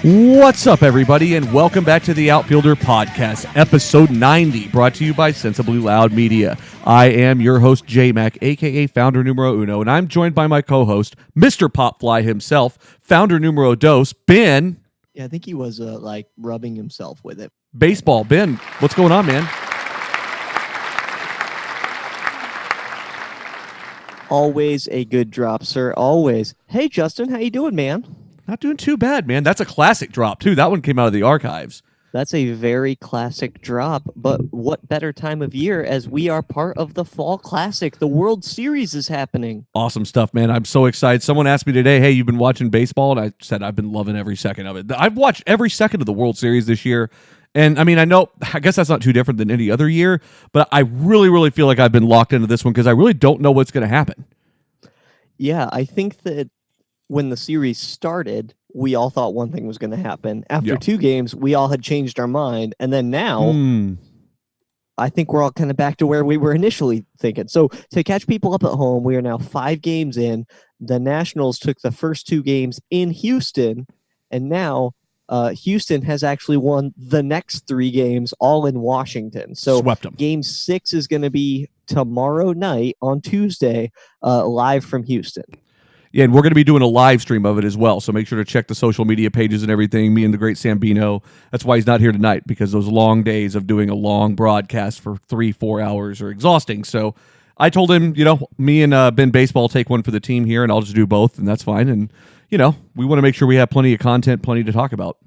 What's up, everybody, and welcome back to the Outfielder Podcast, episode 90, brought to you by Sensibly Loud Media. I am your host, J-Mac, a.k.a. Founder Numero Uno, and I'm joined by my co-host, Mr. Popfly himself, Founder Numero Dos, Ben. Yeah, I think he was, rubbing himself with it. Baseball. Ben, what's going on, man? Always a good drop, sir. Always. Hey, Justin, how you doing, man? Not doing too bad, man. That's a classic drop, too. That one came out of the archives. That's a very classic drop, but what better time of year as we are part of the Fall Classic. The World Series is happening. Awesome stuff, man. I'm so excited. Someone asked me today, hey, you've been watching baseball? And I said, I've been loving every second of it. I've watched every second of the World Series this year. And, I mean, I guess that's not too different than any other year, but I really feel like I've been locked into this one because I really don't know what's going to happen. Yeah, I think that when the series started, we all thought one thing was going to happen. After two games, we all had changed our mind. And then now, I think we're all kind of back to where we were initially thinking. So to catch people up at home, we are now 5 games in. The Nationals took the first 2 games in Houston, and now Houston has actually won the next 3 games all in Washington. So swept them. Game 6 is going to be tomorrow night on Tuesday, live from Houston. Yeah, and we're going to be doing a live stream of it as well, so make sure to check the social media pages and everything. Me and the Great Sambino. That's why he's not here tonight, because those long days of doing a long broadcast for 3-4 hours are exhausting. So I told him, me and Ben Baseball take one for the team here, and I'll just do both, and that's fine. And, we want to make sure we have plenty of content, plenty to talk about.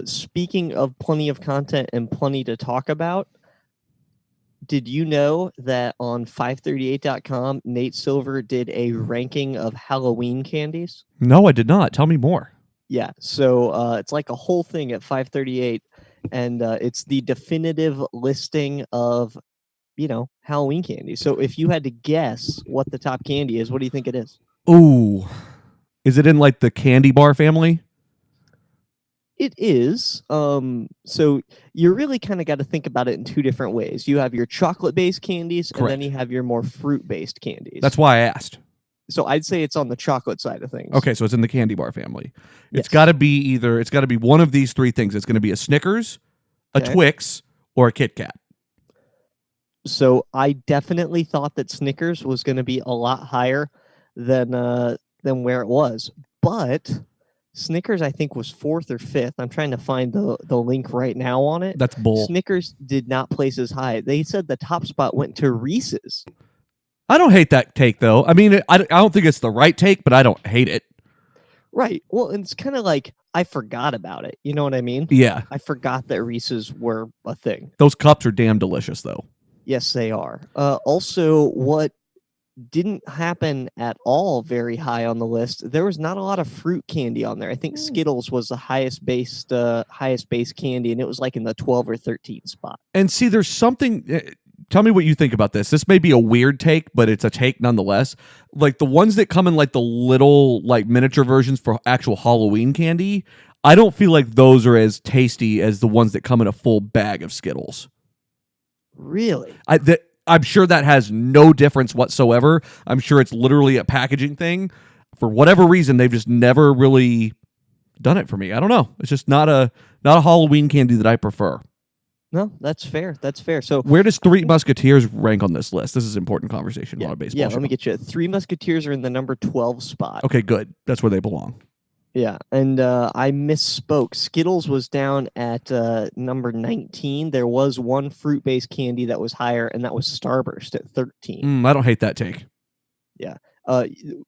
Speaking of plenty of content and plenty to talk about, did you know that on 538.com, Nate Silver did a ranking of Halloween candies? No, I did not. Tell me more. Yeah, so it's like a whole thing at 538, and it's the definitive listing of, Halloween candy. So if you had to guess what the top candy is, what do you think it is? Ooh. Is it in, like, the candy bar family? It is. So you really kind of got to think about it in 2 different ways. You have your chocolate-based candies, Correct. And then you have your more fruit-based candies. That's why I asked. So I'd say it's on the chocolate side of things. Okay, so it's in the candy bar family. It's Yes. got to be one of these 3 things. It's going to be a Snickers, a Okay. Twix, or a Kit Kat. So I definitely thought that Snickers was going to be a lot higher than where it was, but Snickers, I think, was 4th or 5th. I'm trying to find the link right now on it. That's bull. Snickers did not place as high. They said the top spot went to Reese's. I don't hate that take, though. I mean, I don't think it's the right take, but I don't hate it. Right. Well, it's kind of like I forgot about it. You know what I mean? Yeah. I forgot that Reese's were a thing. Those cups are damn delicious, though. Yes, they are. Also, what didn't happen at all very high on the list, there was not a lot of fruit candy on there. I think Skittles was the highest base candy, and it was like in the 12 or 13 spot. And see, there's something... Tell me what you think about this. This may be a weird take, but it's a take nonetheless. Like the ones that come in like the little like miniature versions for actual Halloween candy, I don't feel like those are as tasty as the ones that come in a full bag of Skittles. Really? I'm sure that has no difference whatsoever. I'm sure it's literally a packaging thing. For whatever reason, they've just never really done it for me. I don't know. It's just not a Halloween candy that I prefer. No, that's fair. That's fair. So where does Three Musketeers rank on this list? This is important conversation on a baseball show. Let me get you. 3 Musketeers are in the number 12 spot. Okay, good. That's where they belong. Yeah, and I misspoke. Skittles was down at number 19. There was one fruit-based candy that was higher, and that was Starburst at 13. I don't hate that take. Yeah.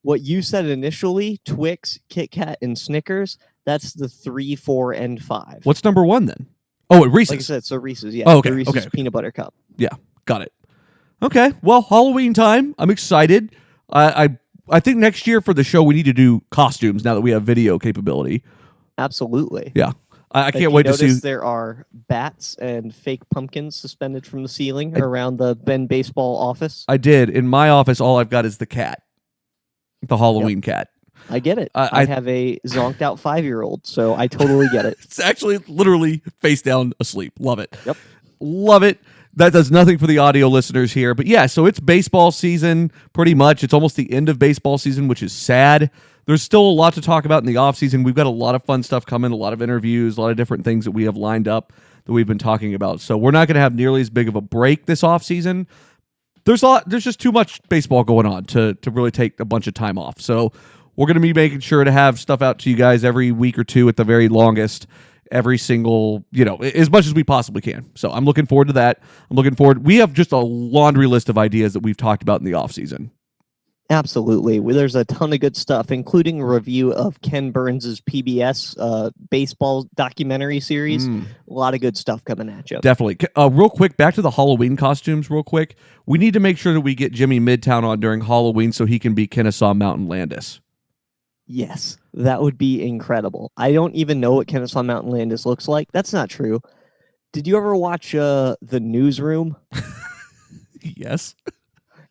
What you said initially, Twix, Kit Kat, and Snickers, that's the 3, 4, and 5. What's number 1 then? Oh, Reese's. Like I said, so Reese's, yeah. Oh, okay. The Reese's Okay. Peanut Butter Cup. Yeah, got it. Okay, well, Halloween time. I'm excited. I think next year for the show we need to do costumes now that we have video capability. Absolutely. Yeah, I can't wait to see. There are bats and fake pumpkins suspended from the ceiling around the Ben Baseball office. I did. In my office, all I've got is the cat, the Halloween cat. I get it. I have a zonked out 5-year-old, so I totally get it. It's actually literally face down asleep. Love it. Yep. Love it. That does nothing for the audio listeners here. But yeah, so it's baseball season pretty much. It's almost the end of baseball season, which is sad. there's still a lot to talk about in the offseason. We've got a lot of fun stuff coming, a lot of interviews, a lot of different things that we have lined up that we've been talking about. So we're not going to have nearly as big of a break this offseason. There's just too much baseball going on to really take a bunch of time off. So we're going to be making sure to have stuff out to you guys every week or two at the very longest, every single, as much as we possibly can. So I'm looking forward to that. We have just a laundry list of ideas that we've talked about in the offseason. Absolutely. There's a ton of good stuff, including a review of Ken Burns' PBS baseball documentary series. A lot of good stuff coming at you. Definitely. Real quick, back to the Halloween costumes real quick. We need to make sure that we get Jimmy Midtown on during Halloween so he can be Kennesaw Mountain Landis. Yes, that would be incredible. I don't even know what Kennesaw Mountain Landis looks like. That's not true. Did you ever watch The Newsroom? Yes.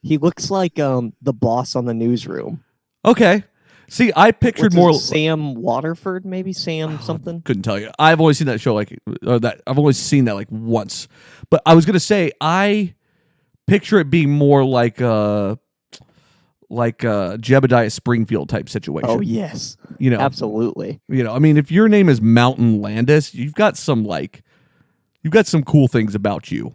He looks like the boss on The Newsroom. Okay. See, I pictured more Sam Waterford, maybe Sam something. Couldn't tell you. I've only seen that show I've only seen that like once. But I was gonna say I picture it being more like a Jebediah Springfield type situation. Oh yes, absolutely. I mean, if your name is Mountain Landis, you've got some cool things about you.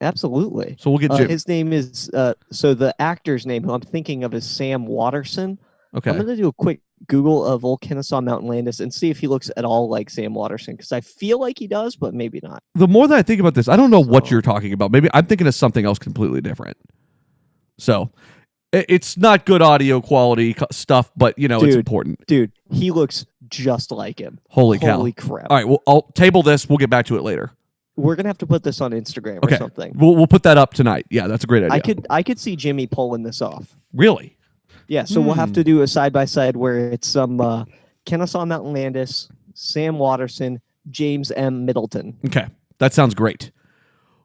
Absolutely. So we'll get Jim. His name is so the actor's name who I'm thinking of is Sam Watterson. Okay. I'm gonna do a quick Google of old Kennesaw Mountain Landis and see if he looks at all like Sam Watterson, because I feel like he does, but maybe not. The more that I think about this, I don't know what you're talking about. Maybe I'm thinking of something else completely different. So it's not good audio quality stuff, but it's important. Dude, he looks just like him. Holy cow. Holy crap. All right, well, I'll table this. We'll get back to it later. We're gonna have to put this on Instagram or something. We'll put that up tonight. Yeah, that's a great idea. I could see Jimmy pulling this off. Really? Yeah, so we'll have to do a side-by-side where it's some Kennesaw Mountain Landis, Sam Watterson, James M. Middleton. Okay, that sounds great.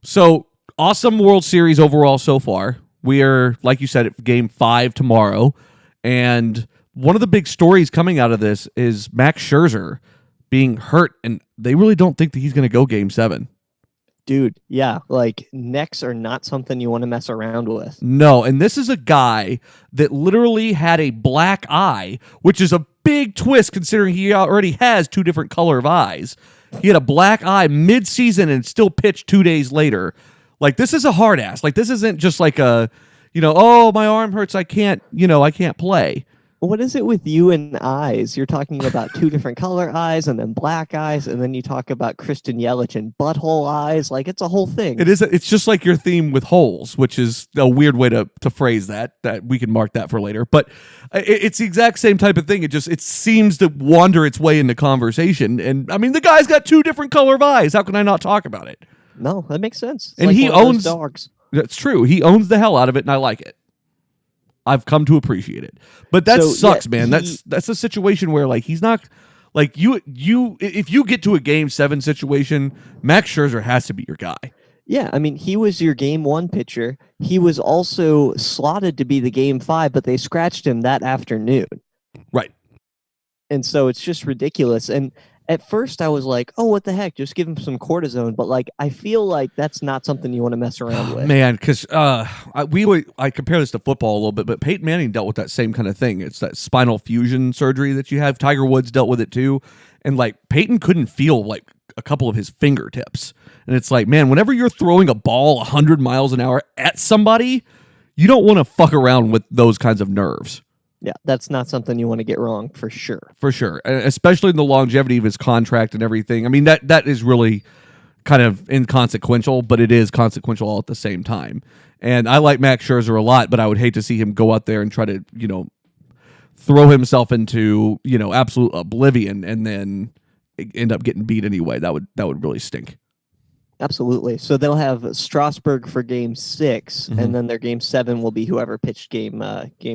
So, awesome World Series overall so far. We are, like you said, at Game 5 tomorrow. And one of the big stories coming out of this is Max Scherzer being hurt, and they really don't think that he's going to go Game 7. Dude, yeah, like necks are not something you want to mess around with. No, and this is a guy that literally had a black eye, which is a big twist considering he already has two different color of eyes. He had a black eye mid-season and still pitched 2 days later. Like, this is a hard ass. Like, this isn't just like a, oh, my arm hurts, I can't play. What is it with you and eyes? You're talking about two different color eyes and then black eyes, and then you talk about Christian Yelich and butthole eyes. Like, it's a whole thing. It is. It's just like your theme with holes, which is a weird way to phrase that we can mark that for later. But it's the exact same type of thing. It seems to wander its way into conversation. And I mean, the guy's got two different color of eyes. How can I not talk about it? No, that makes sense. And he owns dogs. That's true. He owns the hell out of it, and I like it. I've come to appreciate it. But that sucks, man. That's a situation where like he's not like you if you get to a Game 7 situation, Max Scherzer has to be your guy. Yeah, I mean, he was your Game 1 pitcher. He was also slotted to be the Game 5, but they scratched him that afternoon. Right. And so it's just ridiculous. And at first I was like, oh, what the heck? Just give him some cortisone. But like, I feel like that's not something you want to mess around with. Man, because I compare this to football a little bit, but Peyton Manning dealt with that same kind of thing. It's that spinal fusion surgery that you have. Tiger Woods dealt with it too. And like Peyton couldn't feel like a couple of his fingertips. And it's like, man, whenever you're throwing a ball 100 miles an hour at somebody, you don't want to fuck around with those kinds of nerves. Yeah, that's not something you want to get wrong, for sure. For sure, especially in the longevity of his contract and everything. I mean, that is really kind of inconsequential, but it is consequential all at the same time. And I like Max Scherzer a lot, but I would hate to see him go out there and try to, throw himself into, absolute oblivion and then end up getting beat anyway. That would really stink. Absolutely. So they'll have Strasburg for Game 6, and then their Game 7 will be whoever pitched Game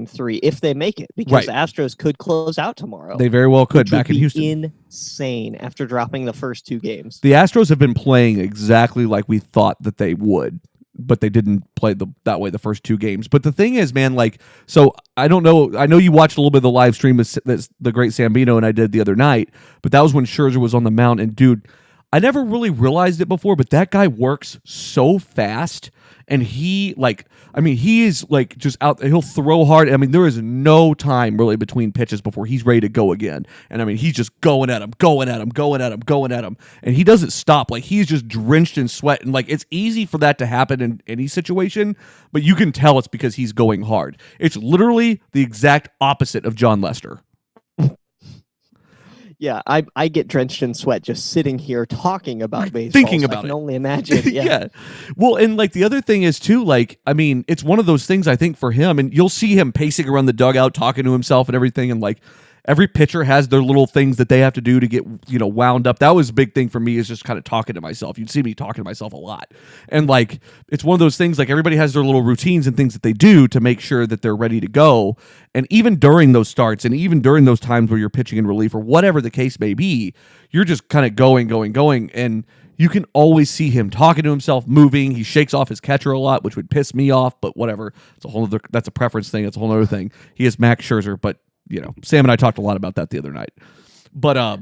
3, if they make it, because the Astros could close out tomorrow. They very well could back in Houston. Insane after dropping the first 2 games. The Astros have been playing exactly like we thought that they would, but they didn't play that way the first 2 games. But the thing is, man, like, so I don't know. I know you watched a little bit of the live stream of the Great Sambino and I did the other night, but that was when Scherzer was on the mound, and dude, I never really realized it before, but that guy works so fast, And he is like just out. He'll throw hard. I mean, there is no time really between pitches before he's ready to go again. And I mean, he's just going at him. And he doesn't stop. Like, he's just drenched in sweat. And like, it's easy for that to happen in any situation, but you can tell it's because he's going hard. It's literally the exact opposite of John Lester. Yeah, I get drenched in sweat just sitting here talking about baseball. Thinking about I can it. only imagine. Yeah. Yeah. Well, and like the other thing is too, like, I mean, it's one of those things I think for him, and you'll see him pacing around the dugout, talking to himself and everything, and like every pitcher has their little things that they have to do to get, wound up. That was a big thing for me, is just kind of talking to myself. You'd see me talking to myself a lot. And like, it's one of those things, like everybody has their little routines and things that they do to make sure that they're ready to go. And even during those starts, and even during those times where you're pitching in relief or whatever the case may be, you're just kind of going. And you can always see him talking to himself, moving. He shakes off his catcher a lot, which would piss me off, but whatever. That's a preference thing. That's a whole other thing. He is Max Scherzer, but Sam and I talked a lot about that the other night. But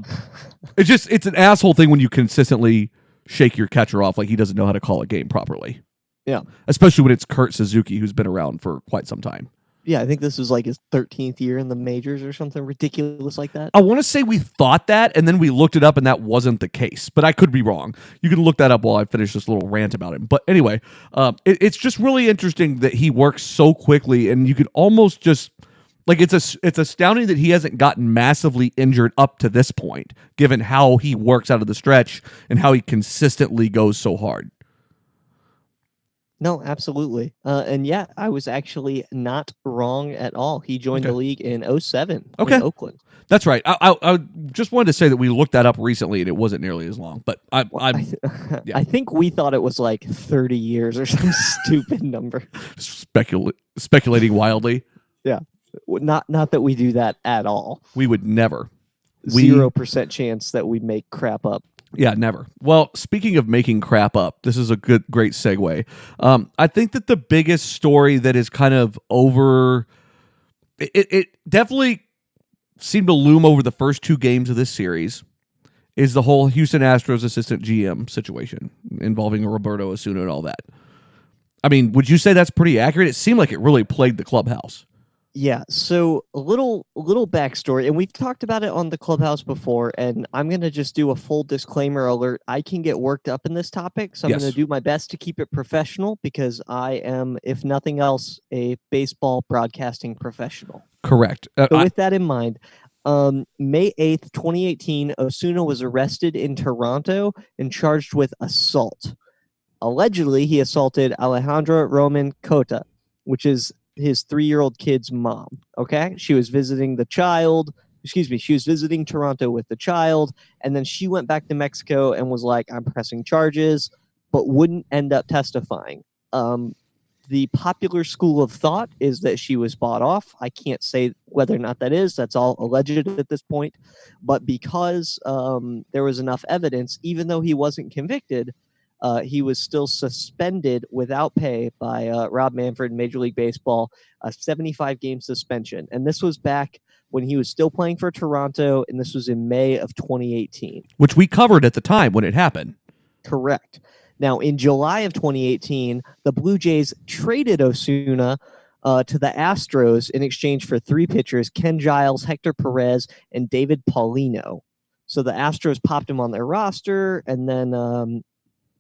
it's an asshole thing when you consistently shake your catcher off like he doesn't know how to call a game properly. Yeah. Especially when it's Kurt Suzuki, who's been around for quite some time. Yeah, I think this was like his 13th year in the majors or something ridiculous like that. I want to say we thought that, and then we looked it up, and that wasn't the case. But I could be wrong. You can look that up while I finish this little rant about him. But anyway, it's just really interesting that he works so quickly, and you could almost just... Like, it's astounding that he hasn't gotten massively injured up to this point, given how he works out of the stretch and how he consistently goes so hard. No, absolutely. And yeah, I was actually not wrong at all. He joined the league in 2007 in Oakland. That's right. I just wanted to say that we looked that up recently, and it wasn't nearly as long. But I think we thought it was like 30 years or some stupid number. Speculating wildly. Yeah. Not that we do that at all. We would never. 0% chance that we make crap up. Yeah, never. Well, speaking of making crap up, this is a great segue. I think that the biggest story that is kind of over... It definitely seemed to loom over the first two games of this series is the whole Houston Astros assistant GM situation involving Roberto Osuna and all that. I mean, would you say that's pretty accurate? It seemed like it really plagued the clubhouse. Yeah, so a little backstory, and we've talked about it on the clubhouse before, and I'm going to just do a full disclaimer alert. I can get worked up in this topic, so I'm going to do my best to keep it professional, because I am, if nothing else, a baseball broadcasting professional. Correct. So with that in mind, May 8th, 2018, Osuna was arrested in Toronto and charged with assault. Allegedly, he assaulted Alejandra Roman Cota, which is his 3-year-old kid's mom. Okay. She was visiting she was visiting Toronto with the child. And then she went back to Mexico and was like, I'm pressing charges, but wouldn't end up testifying. The popular school of thought is that she was bought off. I can't say whether or not that is. That's all alleged at this point. But because there was enough evidence, even though he wasn't convicted, he was still suspended without pay by Rob Manfred in Major League Baseball, a 75-game suspension. And this was back when he was still playing for Toronto, and this was in May of 2018. Which we covered at the time when it happened. Correct. Now, in July of 2018, the Blue Jays traded Osuna to the Astros in exchange for 3 pitchers, Ken Giles, Hector Perez, and David Paulino. So the Astros popped him on their roster, and then...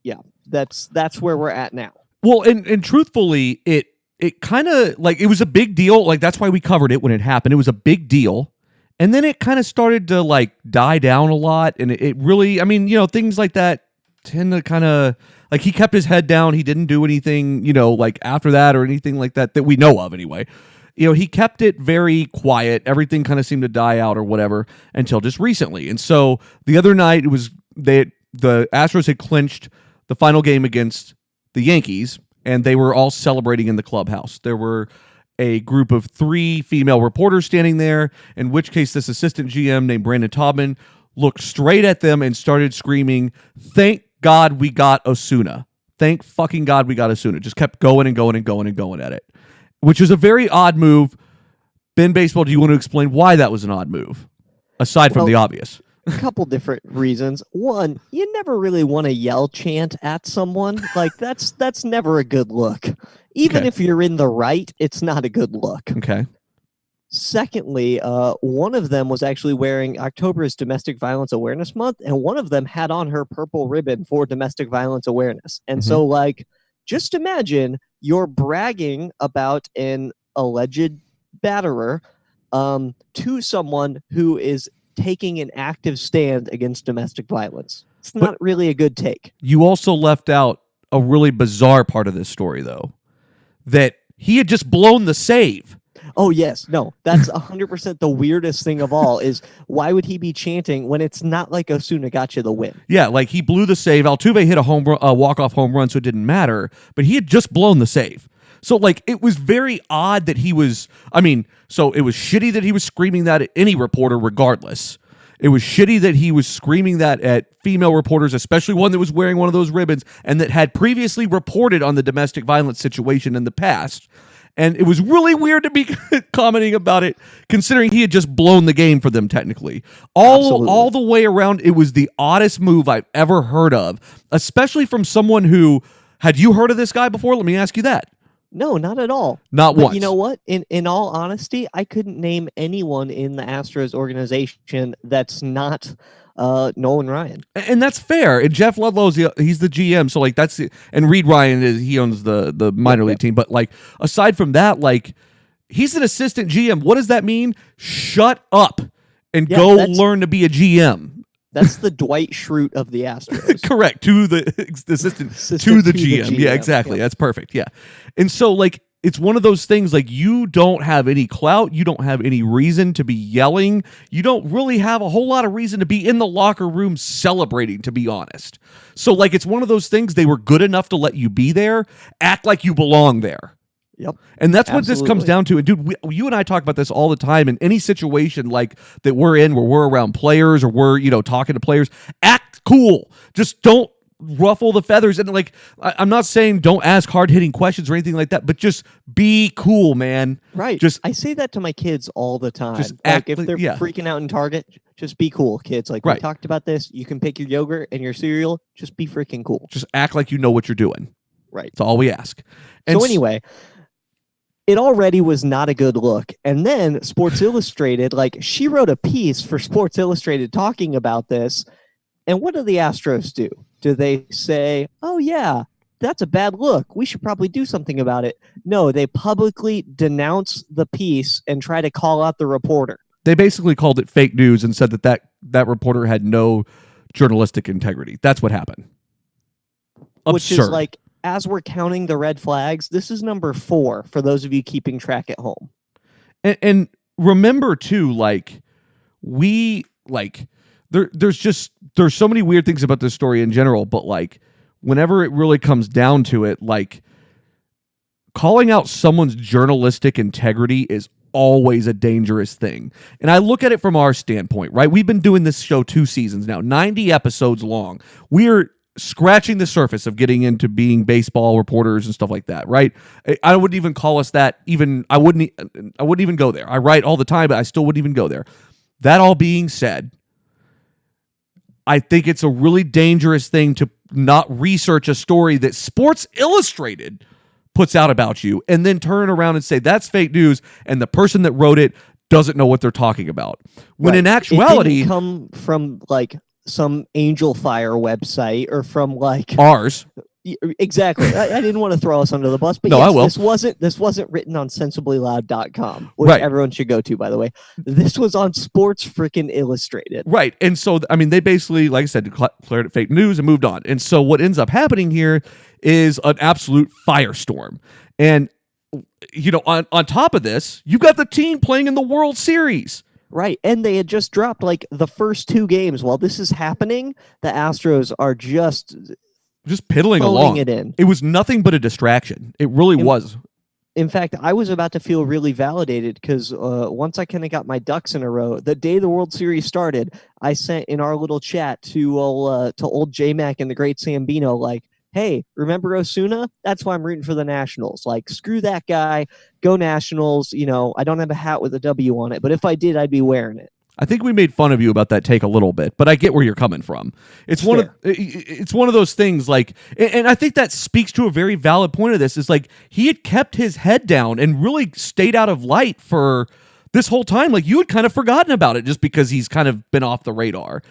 yeah, that's where we're at now. Well, and truthfully, it kind of like it was a big deal. Like, that's why we covered it when it happened. It was a big deal. And then it kind of started to like die down a lot. And it really, I mean, things like that tend to kind of like, he kept his head down. He didn't do anything, like after that or anything like that we know of anyway. He kept it very quiet. Everything kind of seemed to die out or whatever until just recently. And so the other night, it was the Astros had clinched the final game against the Yankees, and they were all celebrating in the clubhouse. There were a group of 3 female reporters standing there, in which case this assistant GM named Brandon Taubman looked straight at them and started screaming, "Thank God we got Osuna. Thank fucking God we got Osuna." Just kept going and going and going and going at it, which is a very odd move. Ben Baseball, do you want to explain why that was an odd move, aside from the obvious? A couple different reasons. One, you never really want to yell chant at someone. Like that's never a good look. Even if you're in the right, it's not a good look. Okay. Secondly, one of them was actually wearing October is Domestic Violence Awareness Month, and one of them had on her purple ribbon for domestic violence awareness. And so, like, just imagine you're bragging about an alleged batterer to someone who is taking an active stand against domestic violence. It's not really a good take. You also left out a really bizarre part of this story, though, that he had just blown the save. Oh, yes. No, that's 100% the weirdest thing of all is why would he be chanting when it's not like Osuna got you the win? Yeah, like he blew the save. Altuve hit a walk-off home run, so it didn't matter, but he had just blown the save. So, like, it was very odd that he was, so it was shitty that he was screaming that at any reporter regardless. It was shitty that he was screaming that at female reporters, especially one that was wearing one of those ribbons and that had previously reported on the domestic violence situation in the past. And it was really weird to be commenting about it, considering he had just blown the game for them technically. All the way around, it was the oddest move I've ever heard of, especially from someone who, had you heard of this guy before? Let me ask you that. No, not at all. Not once. You know what? In all honesty, I couldn't name anyone in the Astros organization that's not Nolan Ryan. And that's fair. And Jeff Ludlow's he's the GM, so like that's and Reed Ryan he owns the minor league team. But like aside from that, like he's an assistant GM. What does that mean? Shut up and go learn to be a GM. That's the Dwight Schrute of the Astros. Correct. To the assistant to the GM. Yeah, exactly. Yep. That's perfect. Yeah. And so like it's one of those things like you don't have any clout. You don't have any reason to be yelling. You don't really have a whole lot of reason to be in the locker room celebrating, to be honest. So like it's one of those things they were good enough to let you be there. Act like you belong there. Yep. And that's what this comes down to. And dude, you and I talk about this all the time in any situation like that we're in where we're around players or we're, talking to players. Act cool. Just don't ruffle the feathers. And like, I'm not saying don't ask hard-hitting questions or anything like that, but just be cool, man. Right. I say that to my kids all the time. Just like if they're freaking out in Target, just be cool, kids. Like we talked about this. You can pick your yogurt and your cereal. Just be freaking cool. Just act like you know what you're doing. Right. That's all we ask. And so anyway, it already was not a good look. And then Sports Illustrated, like she wrote a piece for Sports Illustrated talking about this. And what do the Astros do? Do they say, oh, yeah, that's a bad look. We should probably do something about it. No, they publicly denounce the piece and try to call out the reporter. They basically called it fake news and said that reporter had no journalistic integrity. That's what happened. Absurd. Which is like, as we're counting the red flags, this is number 4 for those of you keeping track at home. And remember too, like there's so many weird things about this story in general, but like whenever it really comes down to it, like calling out someone's journalistic integrity is always a dangerous thing. And I look at it from our standpoint, right? We've been doing this show 2 seasons now, 90 episodes long. We're scratching the surface of getting into being baseball reporters and stuff like that, right? I wouldn't even call us that. I wouldn't even go there. I write all the time, but I still wouldn't even go there. That all being said, I think it's a really dangerous thing to not research a story that Sports Illustrated puts out about you and then turn around and say that's fake news and the person that wrote it doesn't know what they're talking about. When in actuality, it didn't come from like some Angel Fire website or from like ours. Exactly. I didn't want to throw us under the bus, but no, yes, I will. This wasn't written on sensiblyloud.com, which everyone should go to, by the way. This was on Sports freaking Illustrated. Right. And so, I mean, they basically, like I said, declared it fake news and moved on. And so what ends up happening here is an absolute firestorm. And, on top of this, you've got the team playing in the World Series. Right. And they had just dropped like the first 2 games. While this is happening, the Astros are just piddling along. It in. It was nothing but a distraction. It really was. In fact, I was about to feel really validated because once I kind of got my ducks in a row, the day the World Series started, I sent in our little chat to old J-Mac and the Great Sambino, like, hey, remember Osuna? That's why I'm rooting for the Nationals. Like, screw that guy. Go Nationals. I don't have a hat with a W on it, but if I did, I'd be wearing it. I think we made fun of you about that take a little bit, but I get where you're coming from. It's one of those things like, and I think that speaks to a very valid point of this, is like he had kept his head down and really stayed out of light for this whole time. Like you had kind of forgotten about it just because he's kind of been off the radar.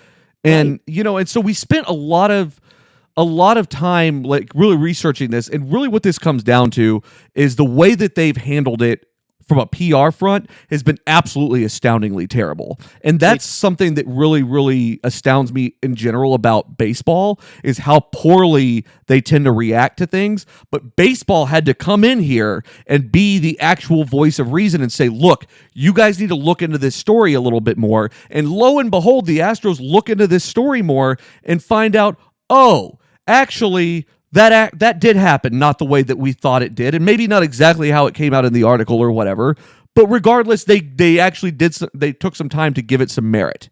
And, and so we spent a lot of time like really researching this, and really what this comes down to is the way that they've handled it from a PR front has been absolutely astoundingly terrible. And that's something that really, really astounds me in general about baseball, is how poorly they tend to react to things. But baseball had to come in here and be the actual voice of reason and say, look, you guys need to look into this story a little bit more. And lo and behold, the Astros look into this story more and find out, oh, actually, that did happen, not the way that we thought it did, and maybe not exactly how it came out in the article or whatever. But regardless, they actually they took some time to give it some merit.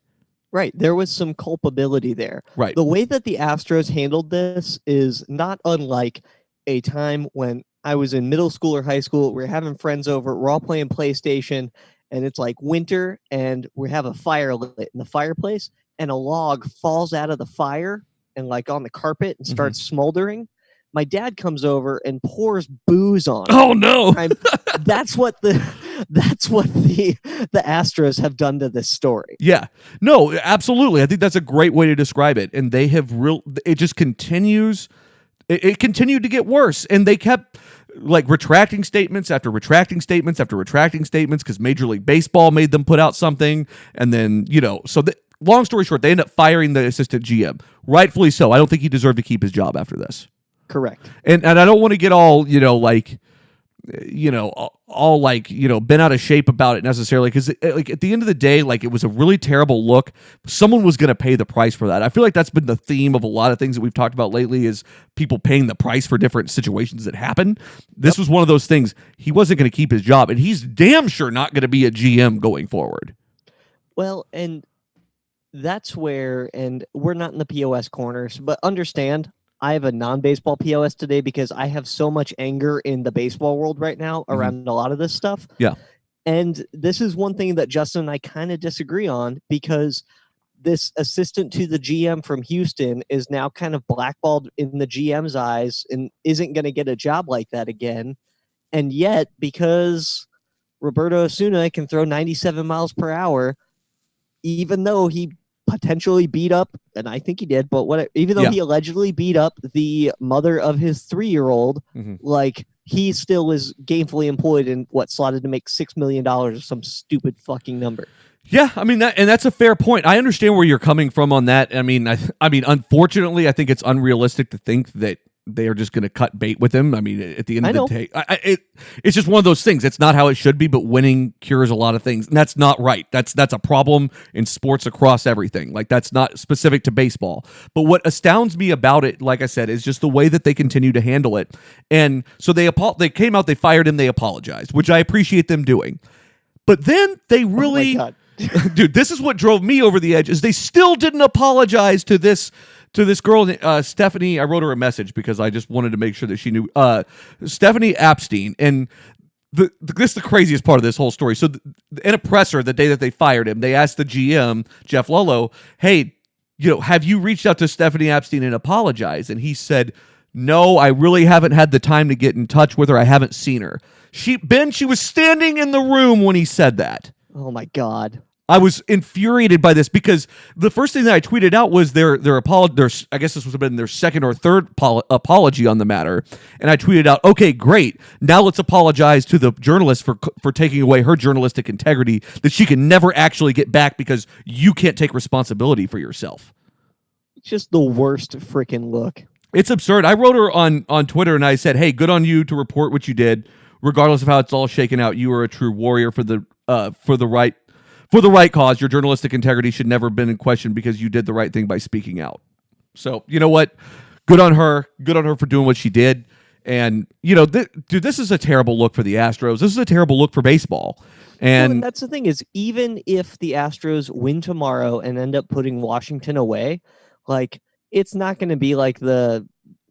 Right, there was some culpability there. Right, the way that the Astros handled this is not unlike a time when I was in middle school or high school. We're having friends over, we're all playing PlayStation, and it's like winter, and we have a fire lit in the fireplace, and a log falls out of the fire and like on the carpet and starts smoldering. My dad comes over and pours booze on it. Oh no. That's what the Astros have done to this story. Yeah. No, absolutely. I think that's a great way to describe it. And they have it just continues. It continued to get worse, and they kept like retracting statements after retracting statements after retracting statements because Major League Baseball made them put out something, and then long story short, they end up firing the assistant GM. Rightfully so. I don't think he deserved to keep his job after this. Correct. And I don't want to get all, bent out of shape about it necessarily, because like at the end of the day, like it was a really terrible look. Someone was going to pay the price for that. I feel like that's been the theme of a lot of things that we've talked about lately, is people paying the price for different situations that happen. This was one of those things. He wasn't going to keep his job, and he's damn sure not going to be a GM going forward. Well, and that's where, and we're not in the POS corners, but understand, I have a non-baseball POS today because I have so much anger in the baseball world right now around a lot of this stuff. Yeah. And this is one thing that Justin and I kind of disagree on, because this assistant to the GM from Houston is now kind of blackballed in the GM's eyes and isn't going to get a job like that again. And yet, because Roberto Osuna can throw 97 miles per hour, even though he potentially beat up, and I think he did, but even though he allegedly beat up the mother of his 3-year-old, like he still is gainfully employed in slotted to make $6 million or some stupid fucking number. Yeah, I mean that's a fair point. I understand where you're coming from on that. I mean, unfortunately, I think it's unrealistic to think that they are just going to cut bait with him. I mean, at the end of the day, it's just one of those things. It's not how it should be, but winning cures a lot of things. And that's not right. That's a problem in sports across everything. Like, that's not specific to baseball. But what astounds me about it, like I said, is just the way that they continue to handle it. And so they came out, they fired him, they apologized, which I appreciate them doing. But then they really, dude, this is what drove me over the edge, is they still didn't apologize to this girl, Stephanie. I wrote her a message because I just wanted to make sure that she knew, Stephanie Epstein. And this is the craziest part of this whole story. So in a presser, the day that they fired him, they asked the GM, Jeff Lullo, hey, have you reached out to Stephanie Epstein and apologized? And he said, no, I really haven't had the time to get in touch with her. I haven't seen her. She was standing in the room when he said that. Oh my God. I was infuriated by this because the first thing that I tweeted out was their apology. I guess this was been their second or third apology on the matter, and I tweeted out, "Okay, great. Now let's apologize to the journalist for taking away her journalistic integrity that she can never actually get back because you can't take responsibility for yourself." It's just the worst freaking look. It's absurd. I wrote her on Twitter and I said, "Hey, good on you to report what you did, regardless of how it's all shaken out. You are a true warrior for the right." For the right cause. Your journalistic integrity should never have been in question because you did the right thing by speaking out. So, you know what? Good on her. Good on her for doing what she did. And, dude, this is a terrible look for the Astros. This is a terrible look for baseball. And that's the thing, is even if the Astros win tomorrow and end up putting Washington away, like, it's not going to be like the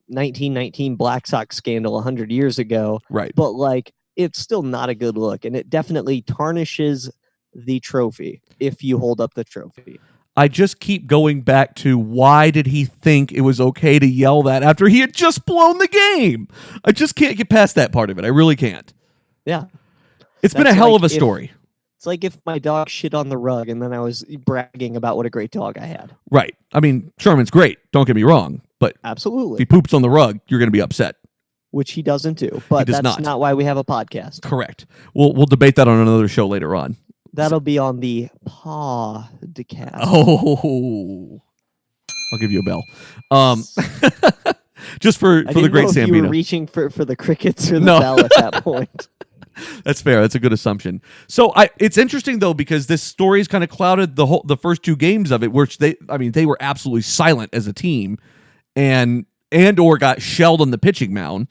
1919 Black Sox scandal 100 years ago. Right. But, like, it's still not a good look. And it definitely tarnishes the trophy if you hold up the trophy. I just keep going back to why did he think it was okay to yell that after he had just blown the game? I just can't get past that part of it. I really can't. Yeah. It's been a hell of a story. It's like if my dog shit on the rug and then I was bragging about what a great dog I had. Right. I mean, Sherman's great. Don't get me wrong. But absolutely, if he poops on the rug, you're going to be upset. Which he doesn't do. But that's not why we have a podcast. Correct. We'll debate that on another show later on. That'll be on the podcast. Oh, I'll give you a bell. Just for the Great Sambino. You were reaching for the crickets or the bell at that point. That's fair. That's a good assumption. So it's interesting though because this story's kind of clouded the first two games of it, which they were absolutely silent as a team, and or got shelled on the pitching mound,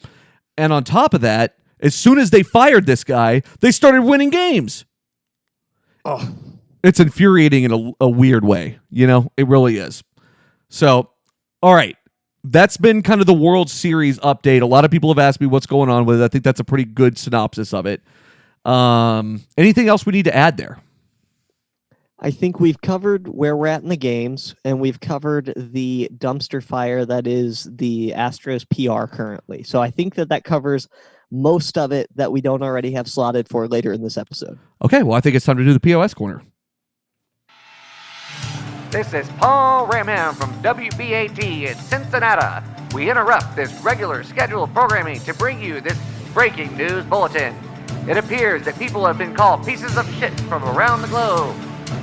and on top of that, as soon as they fired this guy, they started winning games. Oh, it's infuriating in a weird way. It really is. So, all right. That's been kind of the World Series update. A lot of people have asked me what's going on with it. I think that's a pretty good synopsis of it. Anything else we need to add there? I think we've covered where we're at in the games, and we've covered the dumpster fire that is the Astros PR currently. So I think that covers most of it that we don't already have slotted for later in this episode. Okay, well, I think it's time to do the POS corner. This is Paul Ramham from WBAT in Cincinnati. We interrupt this regular scheduled programming to bring you this breaking news bulletin. It appears that people have been called pieces of shit from around the globe.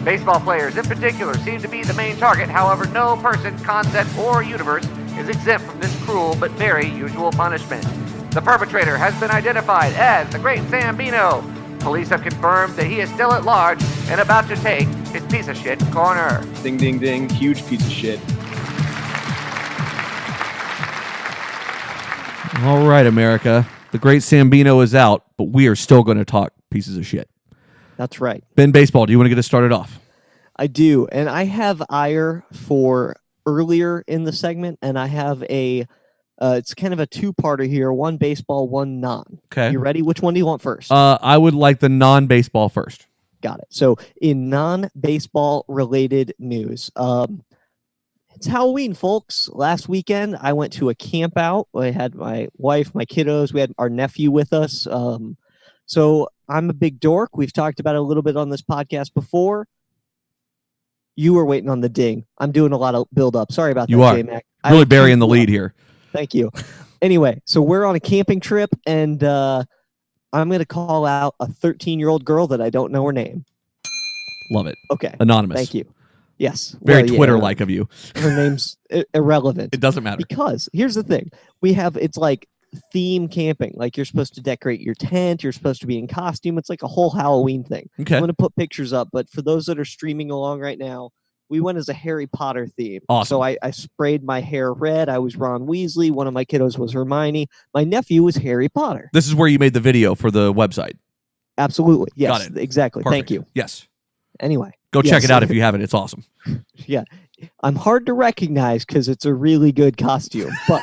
Baseball players in particular seem to be the main target. However, no person, concept, or universe is exempt from this cruel but very usual punishment. The perpetrator has been identified as the Great Sambino. Police have confirmed that he is still at large and about to take his piece of shit corner. Ding, ding, ding. Huge piece of shit. All right, America. The Great Sambino is out, but we are still going to talk pieces of shit. That's right. Ben Baseball, do you want to get us started off? I do. And I have ire for earlier in the segment, and I have it's kind of a two-parter here. One baseball, one non. Okay. You ready? Which one do you want first? I would like the non-baseball first. Got it. So in non-baseball related news, it's Halloween, folks. Last weekend, I went to a camp out. I had my wife, my kiddos. We had our nephew with us. So I'm a big dork. We've talked about it a little bit on this podcast before. You were waiting on the ding. I'm doing a lot of build-up. Sorry about that, J-Mac. Really burying the lead here. Thank you. Anyway, so we're on a camping trip, and I'm going to call out a 13-year-old girl that I don't know her name. Love it. Okay. Anonymous. Thank you. Yes. Very Twitter-like of you. Her name's irrelevant. It doesn't matter. Because here's the thing. It's like theme camping. Like you're supposed to decorate your tent. You're supposed to be in costume. It's like a whole Halloween thing. Okay. I'm going to put pictures up, but for those that are streaming along right now, we went as a Harry Potter theme. Awesome. So I sprayed my hair red. I was Ron Weasley. One of my kiddos was Hermione. My nephew was Harry Potter. This is where you made the video for the website. Absolutely. Yes. Got it. Exactly. Perfect. Thank you. Yes. Anyway. Go check it out if you haven't. It's awesome. Yeah. I'm hard to recognize because it's a really good costume. But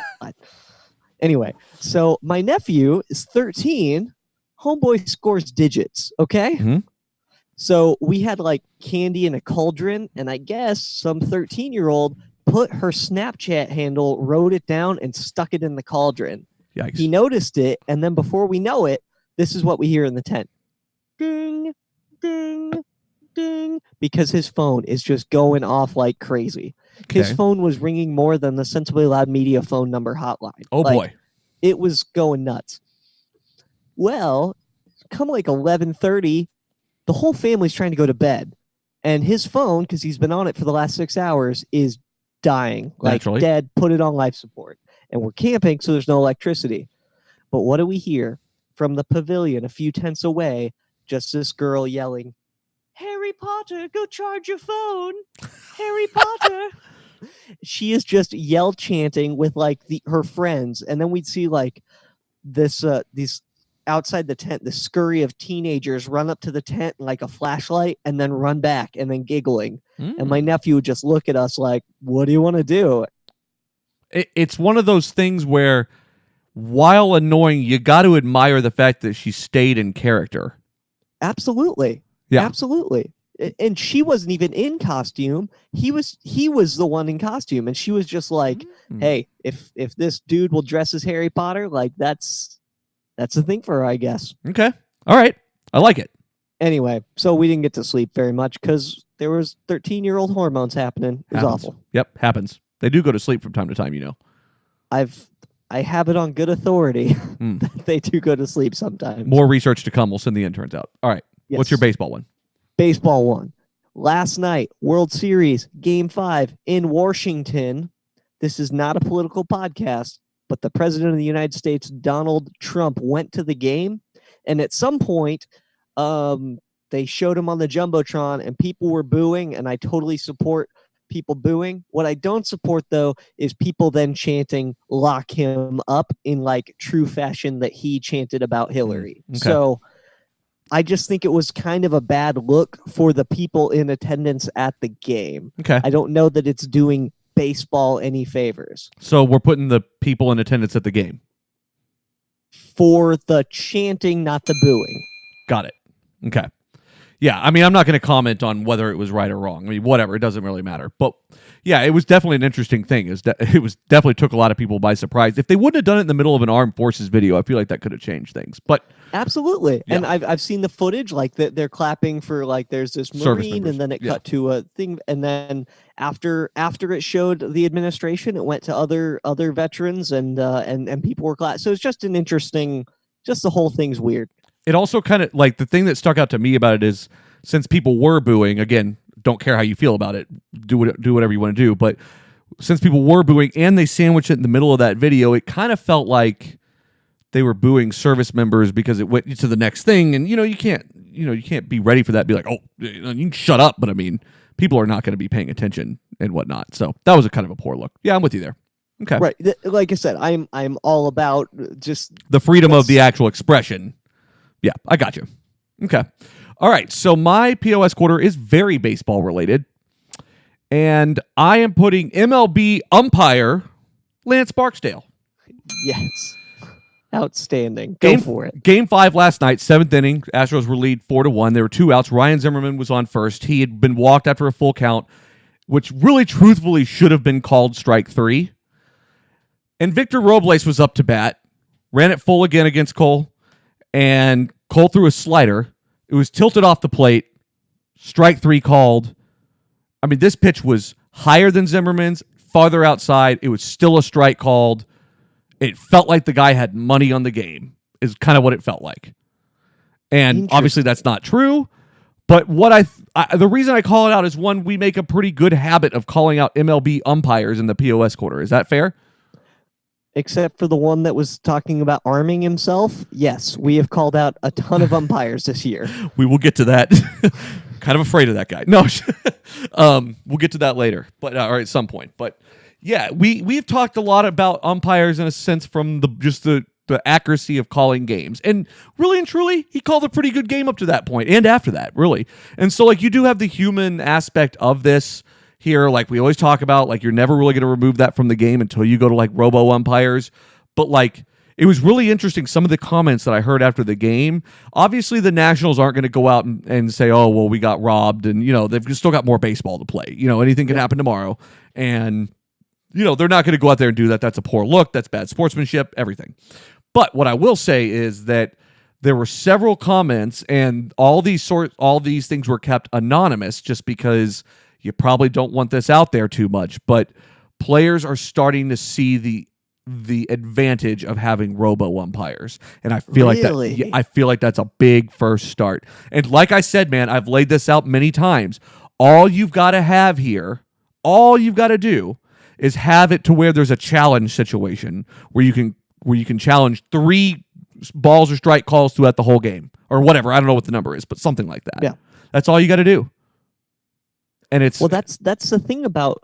anyway, so my nephew is 13. Homeboy scores digits. Okay. Mm-hmm. So we had like candy in a cauldron, and I guess some 13-year-old put her Snapchat handle, wrote it down, and stuck it in the cauldron. Yikes. He noticed it, and then before we know it, this is what we hear in the tent. Ding, ding, ding. Because his phone is just going off like crazy. Okay. His phone was ringing more than the Sensibly Loud Media phone number hotline. Oh, boy. It was going nuts. Well, come like 11:30, the whole family's trying to go to bed. And his phone, because he's been on it for the last 6 hours, is dying. Like Naturally. Dead, put it on life support. And we're camping, so there's no electricity. But what do we hear from the pavilion a few tents away? Just this girl yelling, Harry Potter, go charge your phone. Harry Potter. She is just yell chanting with like her friends. And then we'd see like these outside the tent, the scurry of teenagers run up to the tent like a flashlight and then run back and then giggling. And my nephew would just look at us like, what do you want to do? It's one of those things where, while annoying, you got to admire the fact that she stayed in character. Absolutely. Yeah. Absolutely. And she wasn't even in costume. He was the one in costume, and she was just like, "Hey, if this dude will dress as Harry Potter, like that's the thing for her, I guess." Okay. All right. I like it. Anyway, so we didn't get to sleep very much because there was 13-year-old hormones happening. It was awful. Yep, happens. They do go to sleep from time to time, I have it on good authority that they do go to sleep sometimes. More research to come. We'll send the interns out. All right. Yes. What's your baseball one? Baseball one. Last night, World Series, Game 5 in Washington. This is not a political podcast, but the President of the United States, Donald Trump, went to the game. And at some point, they showed him on the Jumbotron and people were booing, and I totally support people booing. What I don't support, though, is people then chanting "lock him up" in like true fashion that he chanted about Hillary. Okay. So I just think it was kind of a bad look for the people in attendance at the game. Okay. I don't know that it's doing baseball any favors. So we're putting the people in attendance at the game. For the chanting, not the booing. Got it. Okay. Yeah, I mean, I'm not going to comment on whether it was right or wrong. I mean, whatever, it doesn't really matter. But yeah, it was definitely an interesting thing. It was definitely took a lot of people by surprise. If they wouldn't have done it in the middle of an armed forces video, I feel like that could have changed things. But absolutely, yeah. And I've seen the footage. Like they're clapping for like there's this Marine, and then it cut to a thing, and then after it showed the administration, it went to other veterans, and people were clapping. So it's just an interesting. Just the whole thing's weird. It also kind of like the thing that stuck out to me about it is since people were booing, again, don't care how you feel about it, do whatever you want to do. But since people were booing and they sandwiched it in the middle of that video, it kind of felt like they were booing service members because it went to the next thing. And you can't be ready for that. Be like, oh, you can shut up. But I mean, people are not going to be paying attention and whatnot. So that was a kind of a poor look. Yeah, I'm with you there. Okay, right. Like I said, I'm all about just the freedom of the actual expression. Yeah, I got you. Okay. All right. So my POS quarter is very baseball related. And I am putting MLB umpire Lance Barksdale. Yes. Outstanding. Go for it. Game 5 last night, 7th inning. Astros were lead 4-1. There were 2 outs. Ryan Zimmerman was on first. He had been walked after a full count, which really truthfully should have been called strike 3. And Victor Robles was up to bat. Ran it full again against Cole. And Cole threw a slider. It was tilted off the plate. Strike 3 called. I mean, this pitch was higher than Zimmerman's, farther outside. It was still a strike called. It felt like the guy had money on the game, is kind of what it felt like. And obviously that's not true. But what the reason I call it out is, one, we make a pretty good habit of calling out MLB umpires in the POS quarter. Is that fair? Except for the one that was talking about arming himself. Yes, we have called out a ton of umpires this year. We will get to that. Kind of afraid of that guy. No, we'll get to that later, but or at some point. But yeah, we've talked a lot about umpires in a sense from the accuracy of calling games, and really and truly, he called a pretty good game up to that point and after that, really. And so, like, you do have the human aspect of this here, like we always talk about. Like, you're never really going to remove that from the game until you go to like robo umpires. But like, it was really interesting, some of the comments that I heard after the game. Obviously, the Nationals aren't going to go out and say, oh, well, we got robbed. And, they've still got more baseball to play. Anything can happen tomorrow. And, they're not going to go out there and do that. That's a poor look. That's bad sportsmanship, everything. But what I will say is that there were several comments, and all these things were kept anonymous just because you probably don't want this out there too much. But players are starting to see the advantage of having robo umpires, and I feel like that's a big first start. And like I said, man, I've laid this out many times. All you've got to have here, all you've got to do is have it to where there's a challenge situation where you can challenge 3 balls or strike calls throughout the whole game or whatever. I don't know what the number is, but something like that. Yeah, that's all you got to do. And it's that's the thing about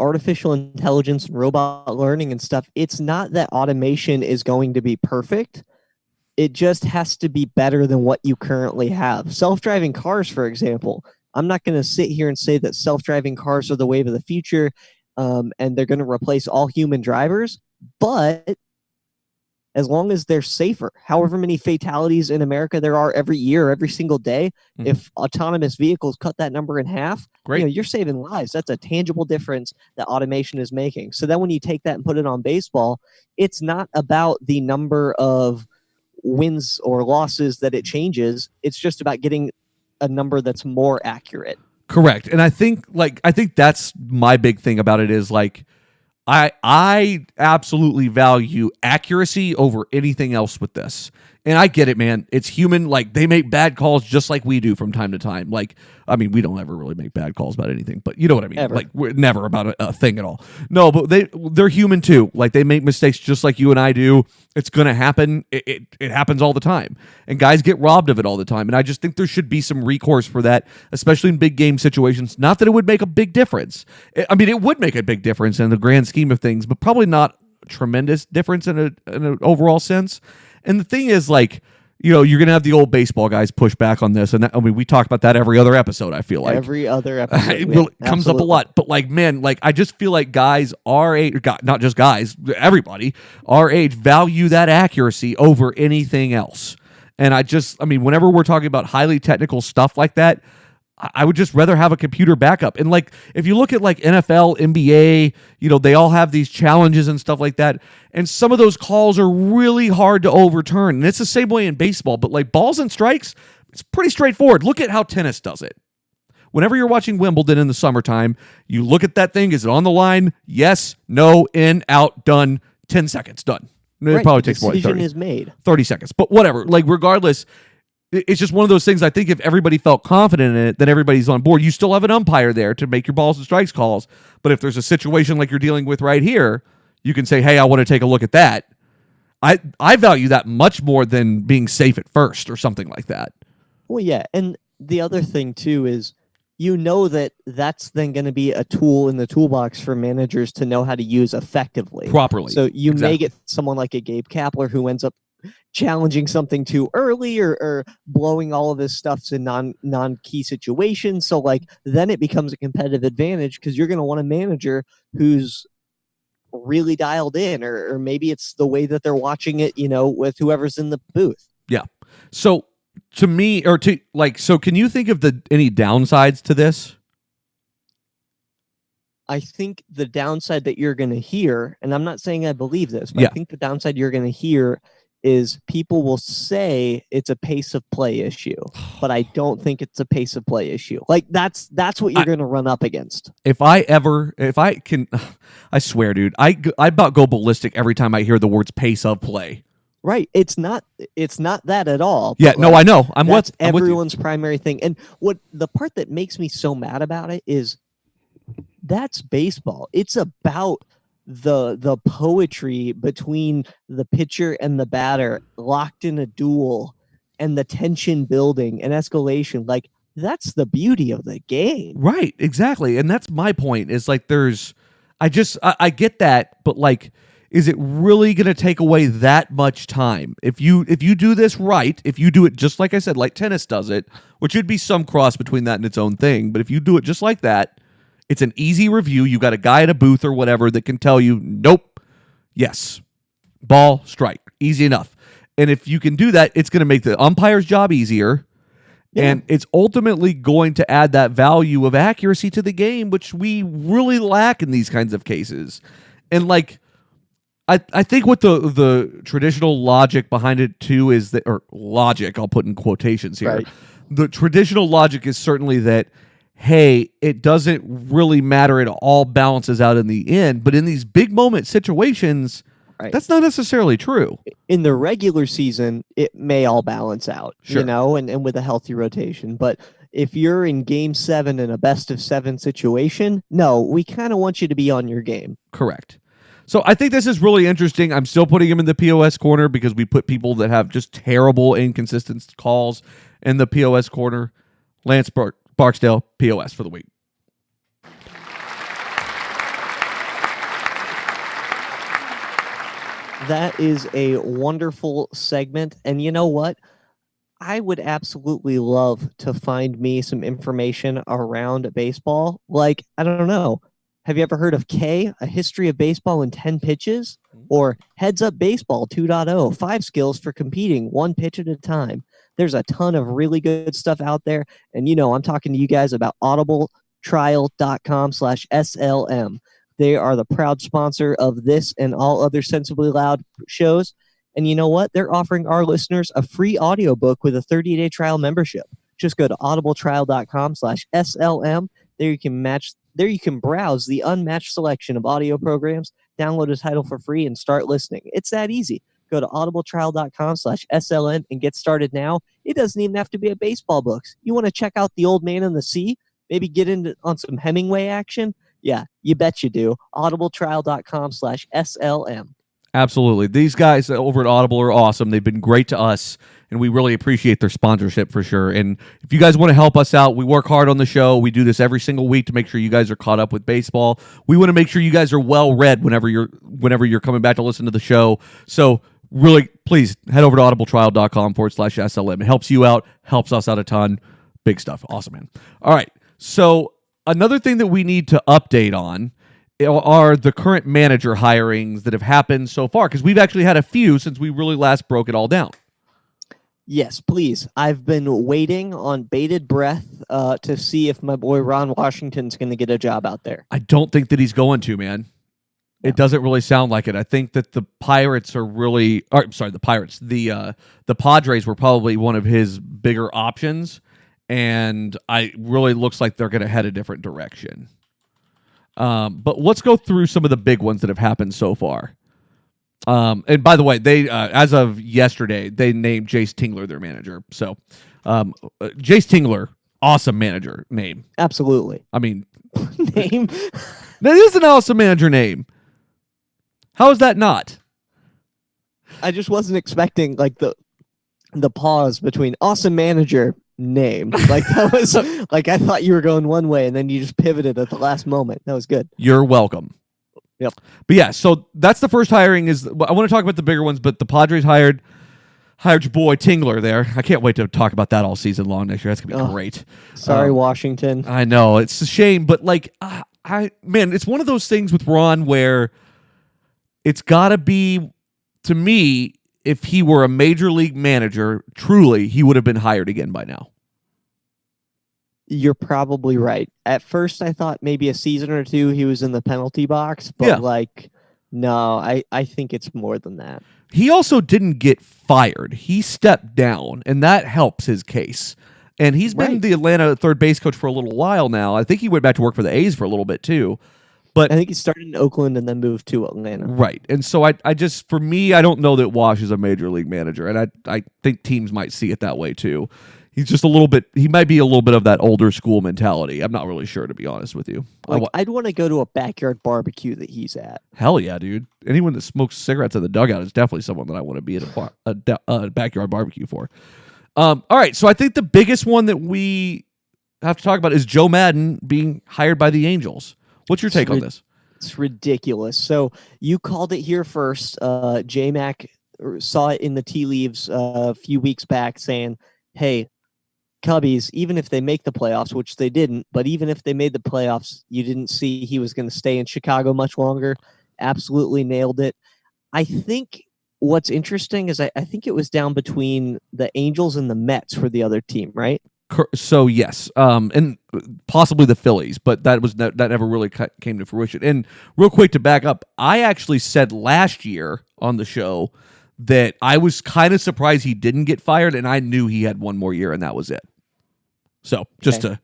artificial intelligence and robot learning and stuff. It's not that automation is going to be perfect. It just has to be better than what you currently have. Self-driving cars, for example. I'm not going to sit here and say that self-driving cars are the wave of the future, and they're going to replace all human drivers, but as long as they're safer. However many fatalities in America there are every year, every single day, if autonomous vehicles cut that number in half, Great. you're saving lives. That's a tangible difference that automation is making. So then when you take that and put it on baseball, it's not about the number of wins or losses that it changes. It's just about getting a number that's more accurate. Correct. And I think that's my big thing about it is like I absolutely value accuracy over anything else with this. And I get it, man. It's human. Like, they make bad calls just like we do from time to time. Like, I mean, we don't ever really make bad calls about anything, but you know what I mean? Ever. Like, we're never about a thing at all. No, but they're human too. Like, they make mistakes just like you and I do. It's going to happen. It happens all the time. And guys get robbed of it all the time. And I just think there should be some recourse for that, especially in big game situations. Not that it would make a big difference. I mean, it would make a big difference in the grand scheme of things, but probably not a tremendous difference in an overall sense. And the thing is, like, you're going to have the old baseball guys push back on this. And we talk about that every other episode, I feel like. Every other episode. It comes up a lot. But, like, man, like, I just feel like guys our age, not just guys, everybody our age value that accuracy over anything else. And whenever we're talking about highly technical stuff like that, I would just rather have a computer backup. And like, if you look at like NFL, NBA, they all have these challenges and stuff like that. And some of those calls are really hard to overturn. And it's the same way in baseball, but like balls and strikes, it's pretty straightforward. Look at how tennis does it. Whenever you're watching Wimbledon in the summertime, you look at that thing. Is it on the line? Yes, no, in, out, done, 10 seconds, done. It probably takes more than 30. Decision is made. 30 seconds. But whatever. Like, regardless, it's just one of those things. I think if everybody felt confident in it, then everybody's on board. You still have an umpire there to make your balls and strikes calls. But if there's a situation like you're dealing with right here, you can say, hey, I want to take a look at that. I value that much more than being safe at first or something like that. Well, yeah. And the other thing, too, is that that's then going to be a tool in the toolbox for managers to know how to use effectively. Properly. So you may get someone like a Gabe Kapler who ends up challenging something too early or blowing all of his stuffs in non-key situations. So like then it becomes a competitive advantage because you're going to want a manager who's really dialed in, or maybe it's the way that they're watching it, with whoever's in the booth. Yeah. So to me, so can you think of any downsides to this? I think the downside that you're going to hear, and I'm not saying I believe this, but Yeah. I think the downside you're going to hear is people will say it's a pace of play issue, but I don't think it's a pace of play issue. Like that's what you're going to run up against. If I can, I swear, dude, I about go ballistic every time I hear the words pace of play. Right. It's not that at all. Yeah, no, I know. That's everyone's primary thing. And what the part that makes me so mad about it is that's baseball. It's about the poetry between the pitcher and the batter locked in a duel and the tension building and escalation. Like that's the beauty of the game. Right, exactly. And that's my point is like I get that, but like, is it really going to take away that much time? If you do this right, if you do it just like I said, like tennis does it, which would be some cross between that and its own thing, but if you do it just like that, it's an easy review. You got a guy at a booth or whatever that can tell you, nope, yes, ball, strike, easy enough. And if you can do that, it's going to make the umpire's job easier. Yeah. And it's ultimately going to add that value of accuracy to the game, which we really lack in these kinds of cases. And like, I think what the traditional logic behind it too is that, or logic, I'll put in quotations here. Right. The traditional logic is certainly that, hey, it doesn't really matter. It all balances out in the end. But in these big moment situations, right, that's not necessarily true. In the regular season, it may all balance out, sure, and with a healthy rotation. But if you're in game 7 in a best of 7 situation, no, we kind of want you to be on your game. Correct. So I think this is really interesting. I'm still putting him in the POS corner because we put people that have just terrible, inconsistent calls in the POS corner. Lance Barksdale, POS for the week. That is a wonderful segment. And you know what? I would absolutely love to find me some information around baseball. Like, I don't know, Have you ever heard of K, A History of Baseball in 10 Pitches? Or Heads Up Baseball 2.0, 5 skills for competing, 1 pitch at a time. There's a ton of really good stuff out there. And I'm talking to you guys about audibletrial.com/SLM. They are the proud sponsor of this and all other Sensibly Loud shows. And you know what? They're offering our listeners a free audiobook with a 30-day trial membership. Just go to audibletrial.com/SLM. There you can browse the unmatched selection of audio programs, download a title for free, and start listening. It's that easy. Go to audibletrial.com/SLN and get started now. It doesn't even have to be a baseball books. You want to check out The Old Man and the Sea? Maybe get on some Hemingway action? Yeah, you bet you do. audibletrial.com/SLM. Absolutely. These guys over at Audible are awesome. They've been great to us, and we really appreciate their sponsorship for sure. And if you guys want to help us out, we work hard on the show. We do this every single week to make sure you guys are caught up with baseball. We want to make sure you guys are well read whenever you're coming back to listen to the show. So really, please head over to audibletrial.com/SLM. It helps you out, helps us out a ton. Big stuff. Awesome, man. All right. So another thing that we need to update on are the current manager hirings that have happened so far, because we've actually had a few since we really last broke it all down. Yes, please. I've been waiting on bated breath to see if my boy Ron Washington's going to get a job out there. I don't think that he's going to, man. No. It doesn't really sound like it. I think that the Pirates are really... the Pirates. The Padres were probably one of his bigger options, and it really looks like they're going to head a different direction. But let's go through some of the big ones that have happened so far. And by the way, they as of yesterday, they named Jace Tingler their manager. So Jace Tingler, awesome manager name. Absolutely. I mean, name? That is an awesome manager name. How is that not? I just wasn't expecting like the pause between awesome manager name. Like that was like I thought you were going one way and then you just pivoted at the last moment. That was good. You're welcome. Yep. But yeah, so that's the first hiring. I want to talk about the bigger ones, but the Padres hired your boy Tingler there. I can't wait to talk about that all season long next year. That's gonna be great. Sorry, Washington. I know it's a shame, but like, it's one of those things with Ron where it's got to be, to me, if he were a major league manager, truly, he would have been hired again by now. You're probably right. At first, I thought maybe a season or two he was in the penalty box, but no, I think it's more than that. He also didn't get fired. He stepped down, and that helps his case. And he's been the Atlanta third base coach for a little while now. I think he went back to work for the A's for a little bit too. But I think he started in Oakland and then moved to Atlanta. Right. And so I just, for me, I don't know that Wash is a major league manager. And I think teams might see it that way too. He's just he might be a little bit of that older school mentality. I'm not really sure, to be honest with you. I'd want to go to a backyard barbecue that he's at. Hell yeah, dude. Anyone that smokes cigarettes in the dugout is definitely someone that I want to be at a backyard barbecue for. All right. So I think the biggest one that we have to talk about is Joe Madden being hired by the Angels. What's your take on this? It's ridiculous. So you called it here first. J-Mac saw it in the tea leaves a few weeks back saying, hey, Cubbies, even if they make the playoffs, which they didn't, but even if they made the playoffs, you didn't see he was going to stay in Chicago much longer. Absolutely nailed it. I think what's interesting is I think it was down between the Angels and the Mets for the other team, right? So yes, and possibly the Phillies, but that never really came to fruition. And real quick to back up, I actually said last year on the show that I was kind of surprised he didn't get fired, and I knew he had one more year, and that was it. So just to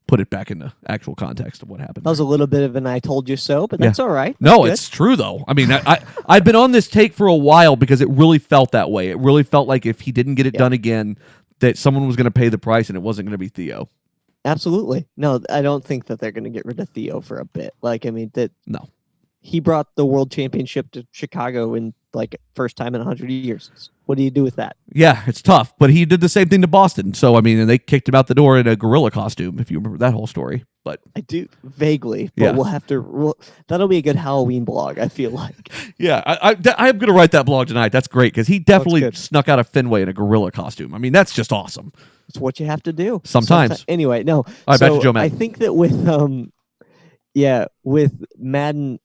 put it back into actual context of what happened. That was a little bit of an I told you so, but that's all right. No, it's true, though. I mean, I've been on this take for a while because it really felt that way. It really felt like if he didn't get it done again, that someone was going to pay the price and it wasn't going to be Theo. Absolutely. No, I don't think that they're going to get rid of Theo for a bit. No. He brought the world championship to Chicago in first time in 100 years. What do you do with that? Yeah, it's tough, but he did the same thing to Boston. So, I mean, and they kicked him out the door in a gorilla costume, if you remember that whole story. But I do vaguely, but we'll have to. That'll be a good Halloween blog, I feel like. Yeah, I'm going to write that blog tonight. That's great because he definitely snuck out of Fenway in a gorilla costume. I mean, that's just awesome. It's what you have to do sometimes. Anyway, no. All right, back to Joe Madden. I think that with Yeah, with Madden,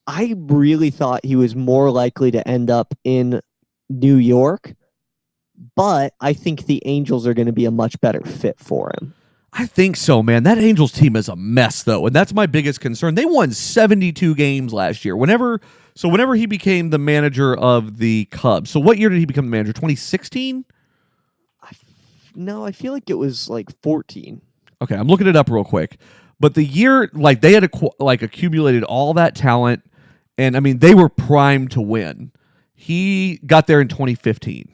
I really thought he was more likely to end up in New York, but I think the Angels are going to be a much better fit for him. I think so, man. That Angels team is a mess, though, and that's my biggest concern. They won 72 games last year. Whenever he became the manager of the Cubs. So what year did he become the manager? 2016? No, I feel like it was like 14. Okay, I'm looking it up real quick. But the year, like, they had accumulated all that talent, and I mean, they were primed to win. He got there in 2015,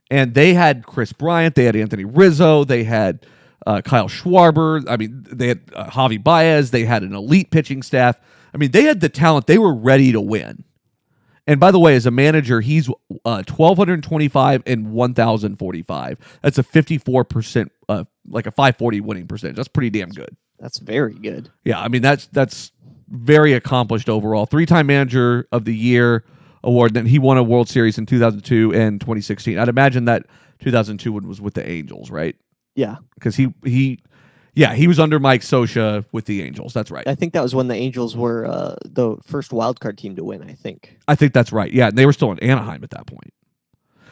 and they had Chris Bryant, they had Anthony Rizzo, they had Kyle Schwarber. I mean, they had Javi Baez. They had an elite pitching staff. I mean, they had the talent. They were ready to win. And by the way, as a manager, he's 1,225 and 1,045. That's a 54%, like a 540 winning percentage. That's pretty damn good. That's very good. Yeah, I mean, that's very accomplished overall. 3-time manager of the year award. Then he won a World Series in 2002 and 2016. I'd imagine that 2002 one was with the Angels, right? Yeah, because he was under Mike Scioscia with the Angels. That's right. I think that was when the Angels were the first wild card team to win. I think that's right. Yeah, and they were still in Anaheim at that point.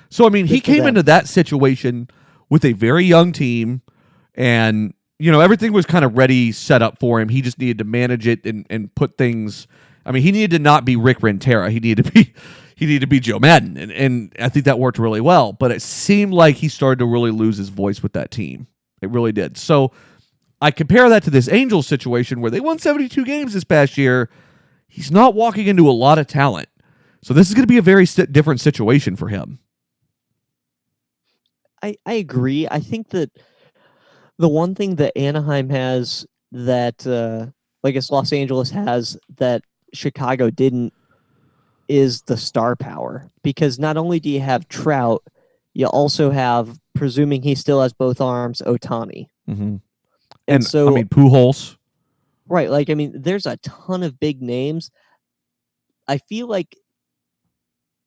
So I mean, he came into that situation with a very young team, and everything was kind of ready, set up for him. He just needed to manage it and put things. I mean, he needed to not be Rick Renteria. He needed to be Joe Madden, and I think that worked really well. But it seemed like he started to really lose his voice with that team. It really did. So I compare that to this Angels situation where they won 72 games this past year. He's not walking into a lot of talent. So this is going to be a very different situation for him. I agree. I think that the one thing that Anaheim has that, I guess Los Angeles has that Chicago didn't, is the star power. Because not only do you have Trout, you also have, presuming he still has both arms, Ohtani. Mm-hmm. And so, I mean, Pujols. Right. There's a ton of big names. I feel like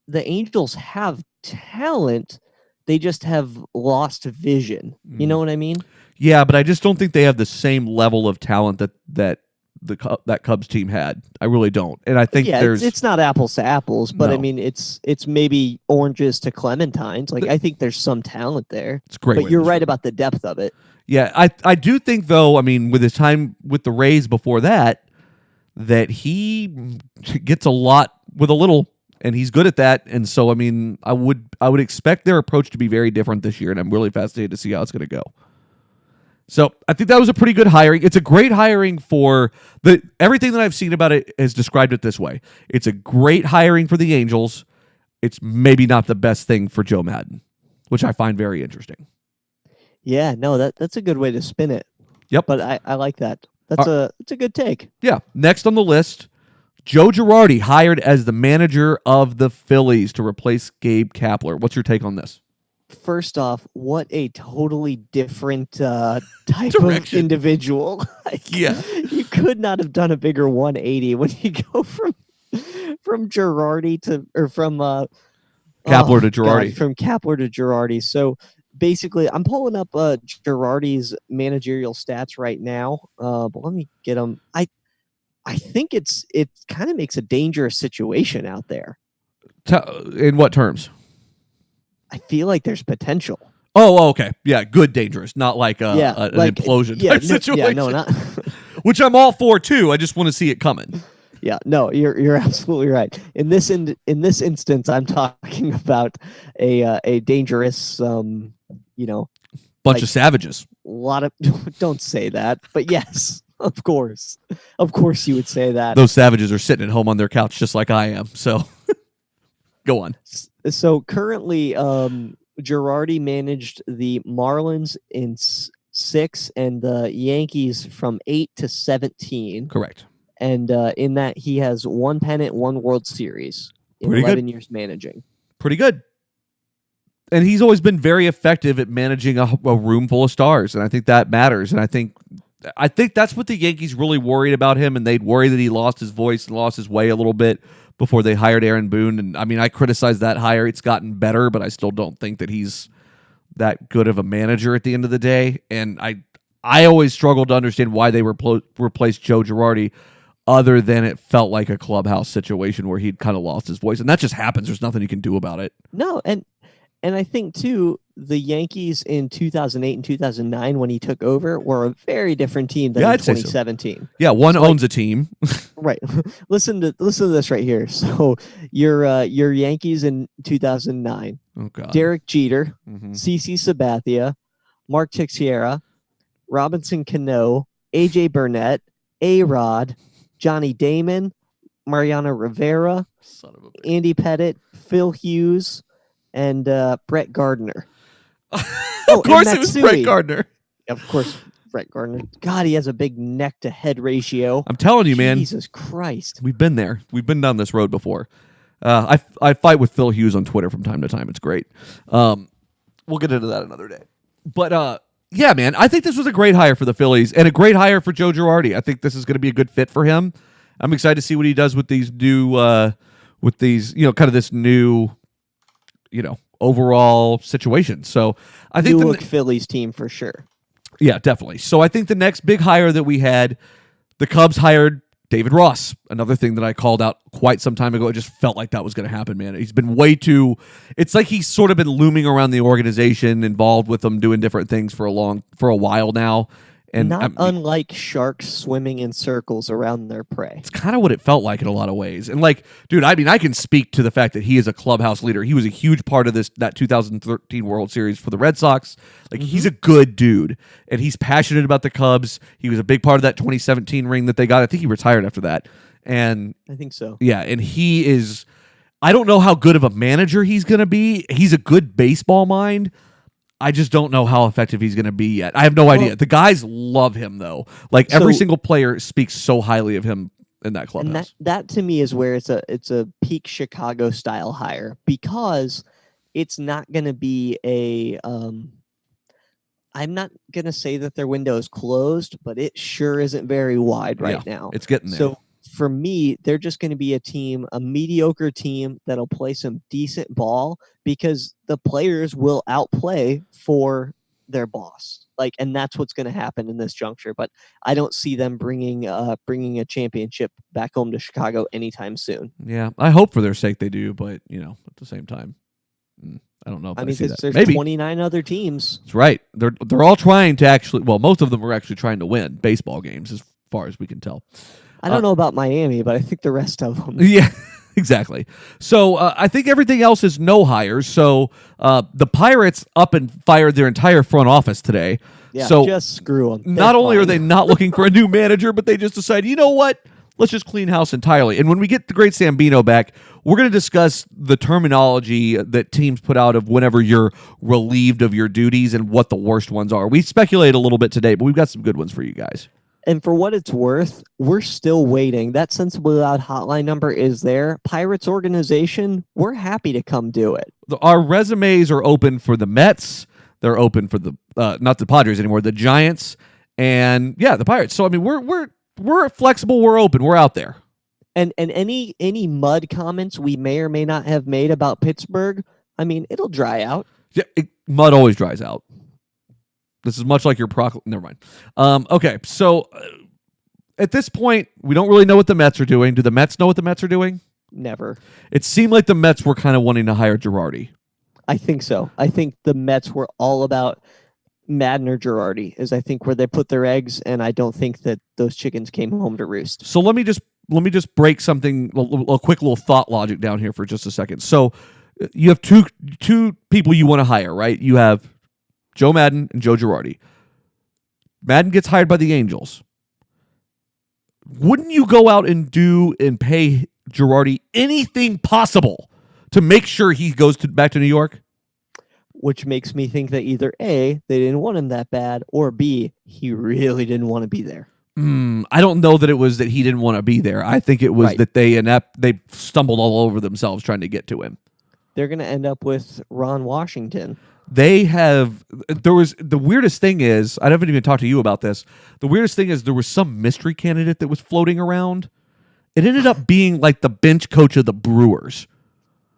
the Angels have talent. They just have lost vision. You know what I mean? Yeah, but I just don't think they have the same level of talent that Cubs team had. I really don't. And I think it's not apples to apples, but No. I mean it's maybe oranges to clementines. I think there's some talent there. It's great. But you're right about the depth of it. Yeah, I do think though, I mean, with his time with the Rays before that he gets a lot with a little, and he's good at that. And so I mean, I would expect their approach to be very different this year, and I'm really fascinated to see how it's going to go. So I think that was a pretty good hiring. It's a great hiring for everything that I've seen about it has described it this way. It's a great hiring for the Angels. It's maybe not the best thing for Joe Madden, which I find very interesting. Yeah, no, that's a good way to spin it. Yep. But I like that. It's a good take. Yeah. Next on the list, Joe Girardi hired as the manager of the Phillies to replace Gabe Kapler. What's your take on this? First off, what a totally different type of individual. Yeah. You could not have done a bigger 180 when you go from Girardi to, or from Kapler to Girardi. God, from Kapler to Girardi. So basically, I'm pulling up Girardi's managerial stats right now. But let me get them. I think it kind of makes a dangerous situation out there. In what terms? I feel like there's potential. Oh, okay. Yeah, good dangerous, not like an implosion type situation. No, not. Which I'm all for too. I just want to see it coming. Yeah, no, you're absolutely right. In this instance, I'm talking about a dangerous, bunch of savages. A lot of don't say that, but yes, of course you would say that. Those savages are sitting at home on their couch just like I am. So, go on. So currently, Girardi managed the Marlins in 6 and the Yankees from 8 to 17. Correct. And in that, he has 1 pennant, 1 World Series in Pretty 11 good. years managing. Pretty good. And he's always been very effective at managing a room full of stars, and I think that matters. And I think that's what the Yankees really worried about him, and they'd worry that he lost his voice and lost his way a little bit before they hired Aaron Boone. And I mean, I criticize that hire. It's gotten better, but I still don't think that he's that good of a manager at the end of the day. And I always struggled to understand why they replaced Joe Girardi, other than it felt like a clubhouse situation where he'd kind of lost his voice, and that just happens. There's nothing you can do about it. No, and I think too, the Yankees in 2008 and 2009 when he took over were a very different team than in 2017. So. Yeah, one owns a team. Right. Listen to this right here. So your Yankees in 2009. Oh God. Derek Jeter, CC Sabathia, Mark Teixeira, Robinson Cano, AJ Burnett, A-Rod, Johnny Damon, Mariano Rivera, Andy Pettitte, Phil Hughes, and Brett Gardner. Of course it was Brett Gardner. Of course, Brett Gardner. God, he has a big neck to head ratio. I'm telling you, man. Jesus Christ. We've been there. We've been down this road before. I fight with Phil Hughes on Twitter from time to time. It's great. We'll get into that another day. But yeah, man, I think this was a great hire for the Phillies and a great hire for Joe Girardi. I think this is going to be a good fit for him. I'm excited to see what he does with these new, kind of this new, overall situation. So I think the Phillies team for sure. Yeah, definitely. So I think the next big hire that we had, the Cubs hired David Ross, another thing that I called out quite some time ago. It just felt like that was going to happen, man. He's been it's like he's sort of been looming around the organization, involved with them, doing different things for a while now. And not unlike sharks swimming in circles around their prey. It's kind of what it felt like in a lot of ways. And dude, I mean, I can speak to the fact that he is a clubhouse leader. He was a huge part of that 2013 World Series for the Red Sox. He's a good dude, and he's passionate about the Cubs. He was a big part of that 2017 ring that they got. I think he retired after that. And I think so. Yeah, and he is. I don't know how good of a manager he's going to be. He's a good baseball mind. I just don't know how effective he's going to be yet. I have no idea. The guys love him, though. Every single player speaks so highly of him in that clubhouse. And that to me is where it's a peak Chicago style hire, because it's not going to be I'm not going to say that their window is closed, but it sure isn't very wide right now. It's getting there. So for me, they're just going to be a mediocre team that'll play some decent ball because the players will outplay for their boss. And that's what's going to happen in this juncture. But I don't see them bringing a championship back home to Chicago anytime soon. Yeah, I hope for their sake they do, but at the same time, I don't know. If I see that. There's Maybe 29 other teams. That's right. They're all trying to actually. Well, most of them are actually trying to win baseball games, as far as we can tell. I don't know about Miami, but I think the rest of them. Yeah, exactly. So I think everything else is no hires. So the Pirates up and fired their entire front office today. Yeah, so just screw them. Not only are they not looking for a new manager, but they just decided, you know what? Let's just clean house entirely. And when we get the Great Sambino back, we're going to discuss the terminology that teams put out of whenever you're relieved of your duties and what the worst ones are. We speculate a little bit today, but we've got some good ones for you guys. And for what it's worth, we're still waiting. That Sensibly Loud hotline number is there. Pirates organization, we're happy to come do it. Our resumes are open for the Mets. They're open for the not the Padres anymore, the Giants, and the Pirates. So I mean, we're flexible. We're open. We're out there. And any mud comments we may or may not have made about Pittsburgh, I mean, it'll dry out. Yeah, mud always dries out. This is much like your Never mind. Okay, so at this point, we don't really know what the Mets are doing. Do the Mets know what the Mets are doing? Never. It seemed like the Mets were kind of wanting to hire Girardi. I think so. I think the Mets were all about Madden or Girardi, is I think where they put their eggs, and I don't think that those chickens came home to roost. So let me just break something, a quick little thought logic down here for just a second. So you have two people you want to hire, right? You have Joe Madden and Joe Girardi. Madden gets hired by the Angels. Wouldn't you go out and pay Girardi anything possible to make sure he goes back to New York? Which makes me think that either A, they didn't want him that bad, or B, he really didn't want to be there. I don't know that it was that he didn't want to be there. I think it was that they stumbled all over themselves trying to get to him. They're going to end up with Ron Washington. The weirdest thing is, I haven't even talked to you about this. The weirdest thing is there was some mystery candidate that was floating around. It ended up being like the bench coach of the Brewers.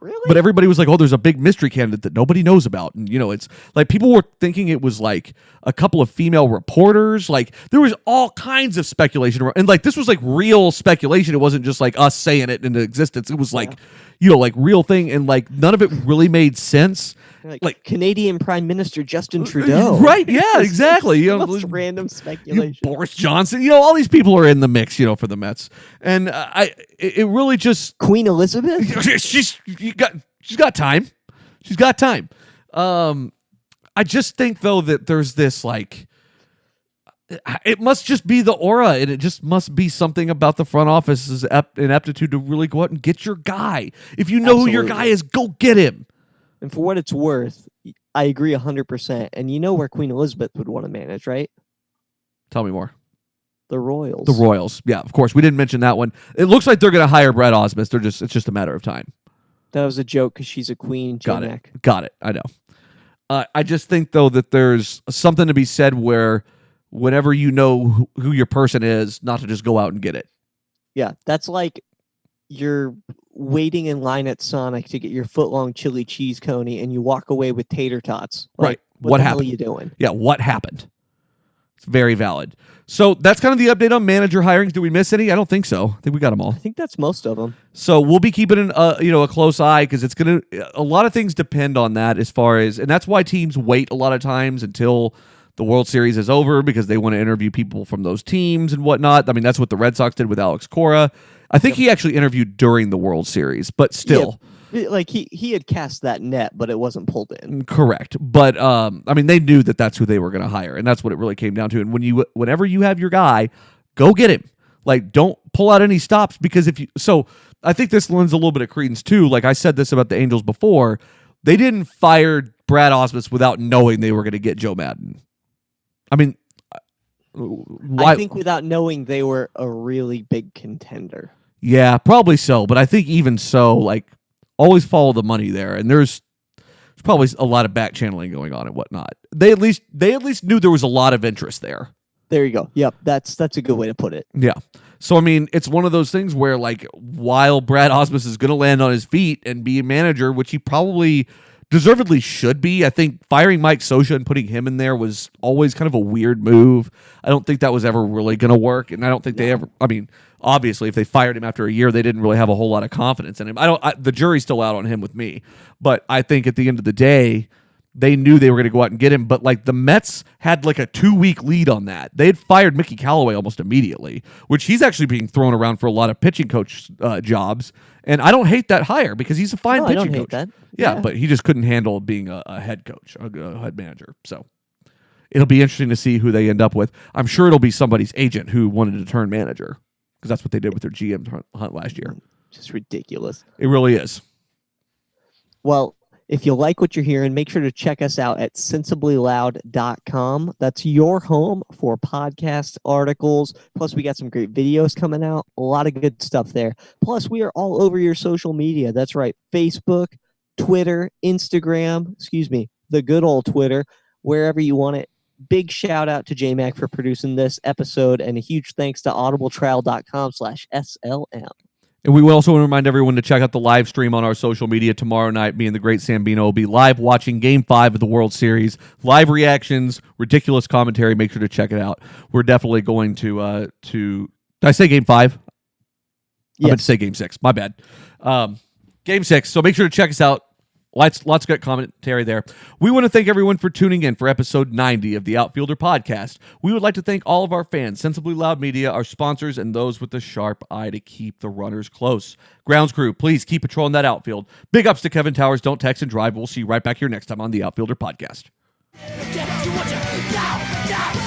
Really? But everybody was like, "Oh, there's a big mystery candidate that nobody knows about," and it's like people were thinking it was like a couple of female reporters. Like there was all kinds of speculation, and like this was like real speculation. It wasn't just like us saying it into existence. It was like, like real thing, and like none of it really made sense. Like Canadian Prime Minister Justin Trudeau. Right, yeah, exactly. Most random speculation. Boris Johnson, all these people are in the mix, for the Mets. And it really just Queen Elizabeth? she's got time. She's got time. I just think though that there's this like it must just be the aura, and it just must be something about the front office's ineptitude to really go out and get your guy. If you know who your guy is, go get him. And for what it's worth, I agree 100%. And you know where Queen Elizabeth would want to manage, right? Tell me more. The Royals. The Royals. Yeah, of course. We didn't mention that one. It looks like they're going to hire Brad Osmus. It's just a matter of time. That was a joke because she's a queen. Got it. I know. I just think, though, that there's something to be said where whenever you know who your person is, not to just go out and get it. Yeah, that's like you're waiting in line at Sonic to get your foot-long chili cheese coney, and you walk away with tater tots. Like, right. What the hell happened? Are you doing? Yeah, what happened? It's very valid. So that's kind of the update on manager hirings. Did we miss any? I don't think so. I think we got them all. I think that's most of them. So we'll be keeping a close eye because it's going to a lot of things depend on that as far as, and that's why teams wait a lot of times until the World Series is over because they want to interview people from those teams and whatnot. I mean, that's what the Red Sox did with Alex Cora. I think he actually interviewed during the World Series, but still. Yeah, like he had cast that net, but it wasn't pulled in. Correct. But I mean, they knew that that's who they were going to hire, and that's what it really came down to. And whenever you have your guy, go get him. Like, don't pull out any stops because I think this lends a little bit of credence too. Like I said this about the Angels before, they didn't fire Brad Osmus without knowing they were going to get Joe Madden. I mean, why? I think without knowing they were a really big contender. Yeah, probably so. But I think even so, like, always follow the money there. And there's probably a lot of back channeling going on and whatnot. They at least knew there was a lot of interest there. There you go. Yep, that's a good way to put it. Yeah. So I mean, it's one of those things where, like, while Brad Osmus is going to land on his feet and be a manager, which he probably deservedly should be. I think firing Mike Scioscia and putting him in there was always kind of a weird move. I don't think that was ever really going to work, and I don't think they ever. I mean, obviously, if they fired him after a year, they didn't really have a whole lot of confidence in him. The jury's still out on him with me, but I think at the end of the day, they knew they were going to go out and get him. But like the Mets had like a 2-week lead on that. They had fired Mickey Callaway almost immediately, which he's actually being thrown around for a lot of pitching coach jobs. And I don't hate that hire because he's a fine pitching coach. That. Yeah, but he just couldn't handle being a head coach, a head manager. So it'll be interesting to see who they end up with. I'm sure it'll be somebody's agent who wanted to turn manager because that's what they did with their GM hunt last year. Just ridiculous. It really is. Well, if you like what you're hearing, make sure to check us out at sensiblyloud.com. That's your home for podcast articles. Plus, we got some great videos coming out. A lot of good stuff there. Plus, we are all over your social media. That's right. Facebook, Twitter, Instagram, the good old Twitter, wherever you want it. Big shout out to JMac for producing this episode, and a huge thanks to audibletrial.com/SLM. And we also want to remind everyone to check out the live stream on our social media tomorrow night. Me and the Great Sambino will be live watching Game 5 of the World Series. Live reactions, ridiculous commentary. Make sure to check it out. We're definitely going to did I say Game 5? Yes. I meant to say Game 6. My bad. Game 6. So make sure to check us out. Lots of good commentary there. We want to thank everyone for tuning in for episode 90 of the Outfielder podcast. We would like to thank all of our fans, Sensibly Loud Media, our sponsors, and those with the sharp eye to keep the runners close. Grounds crew, please keep patrolling that outfield. Big ups to Kevin Towers. Don't text and drive. We'll see you right back here next time on the Outfielder podcast. Get to what you now.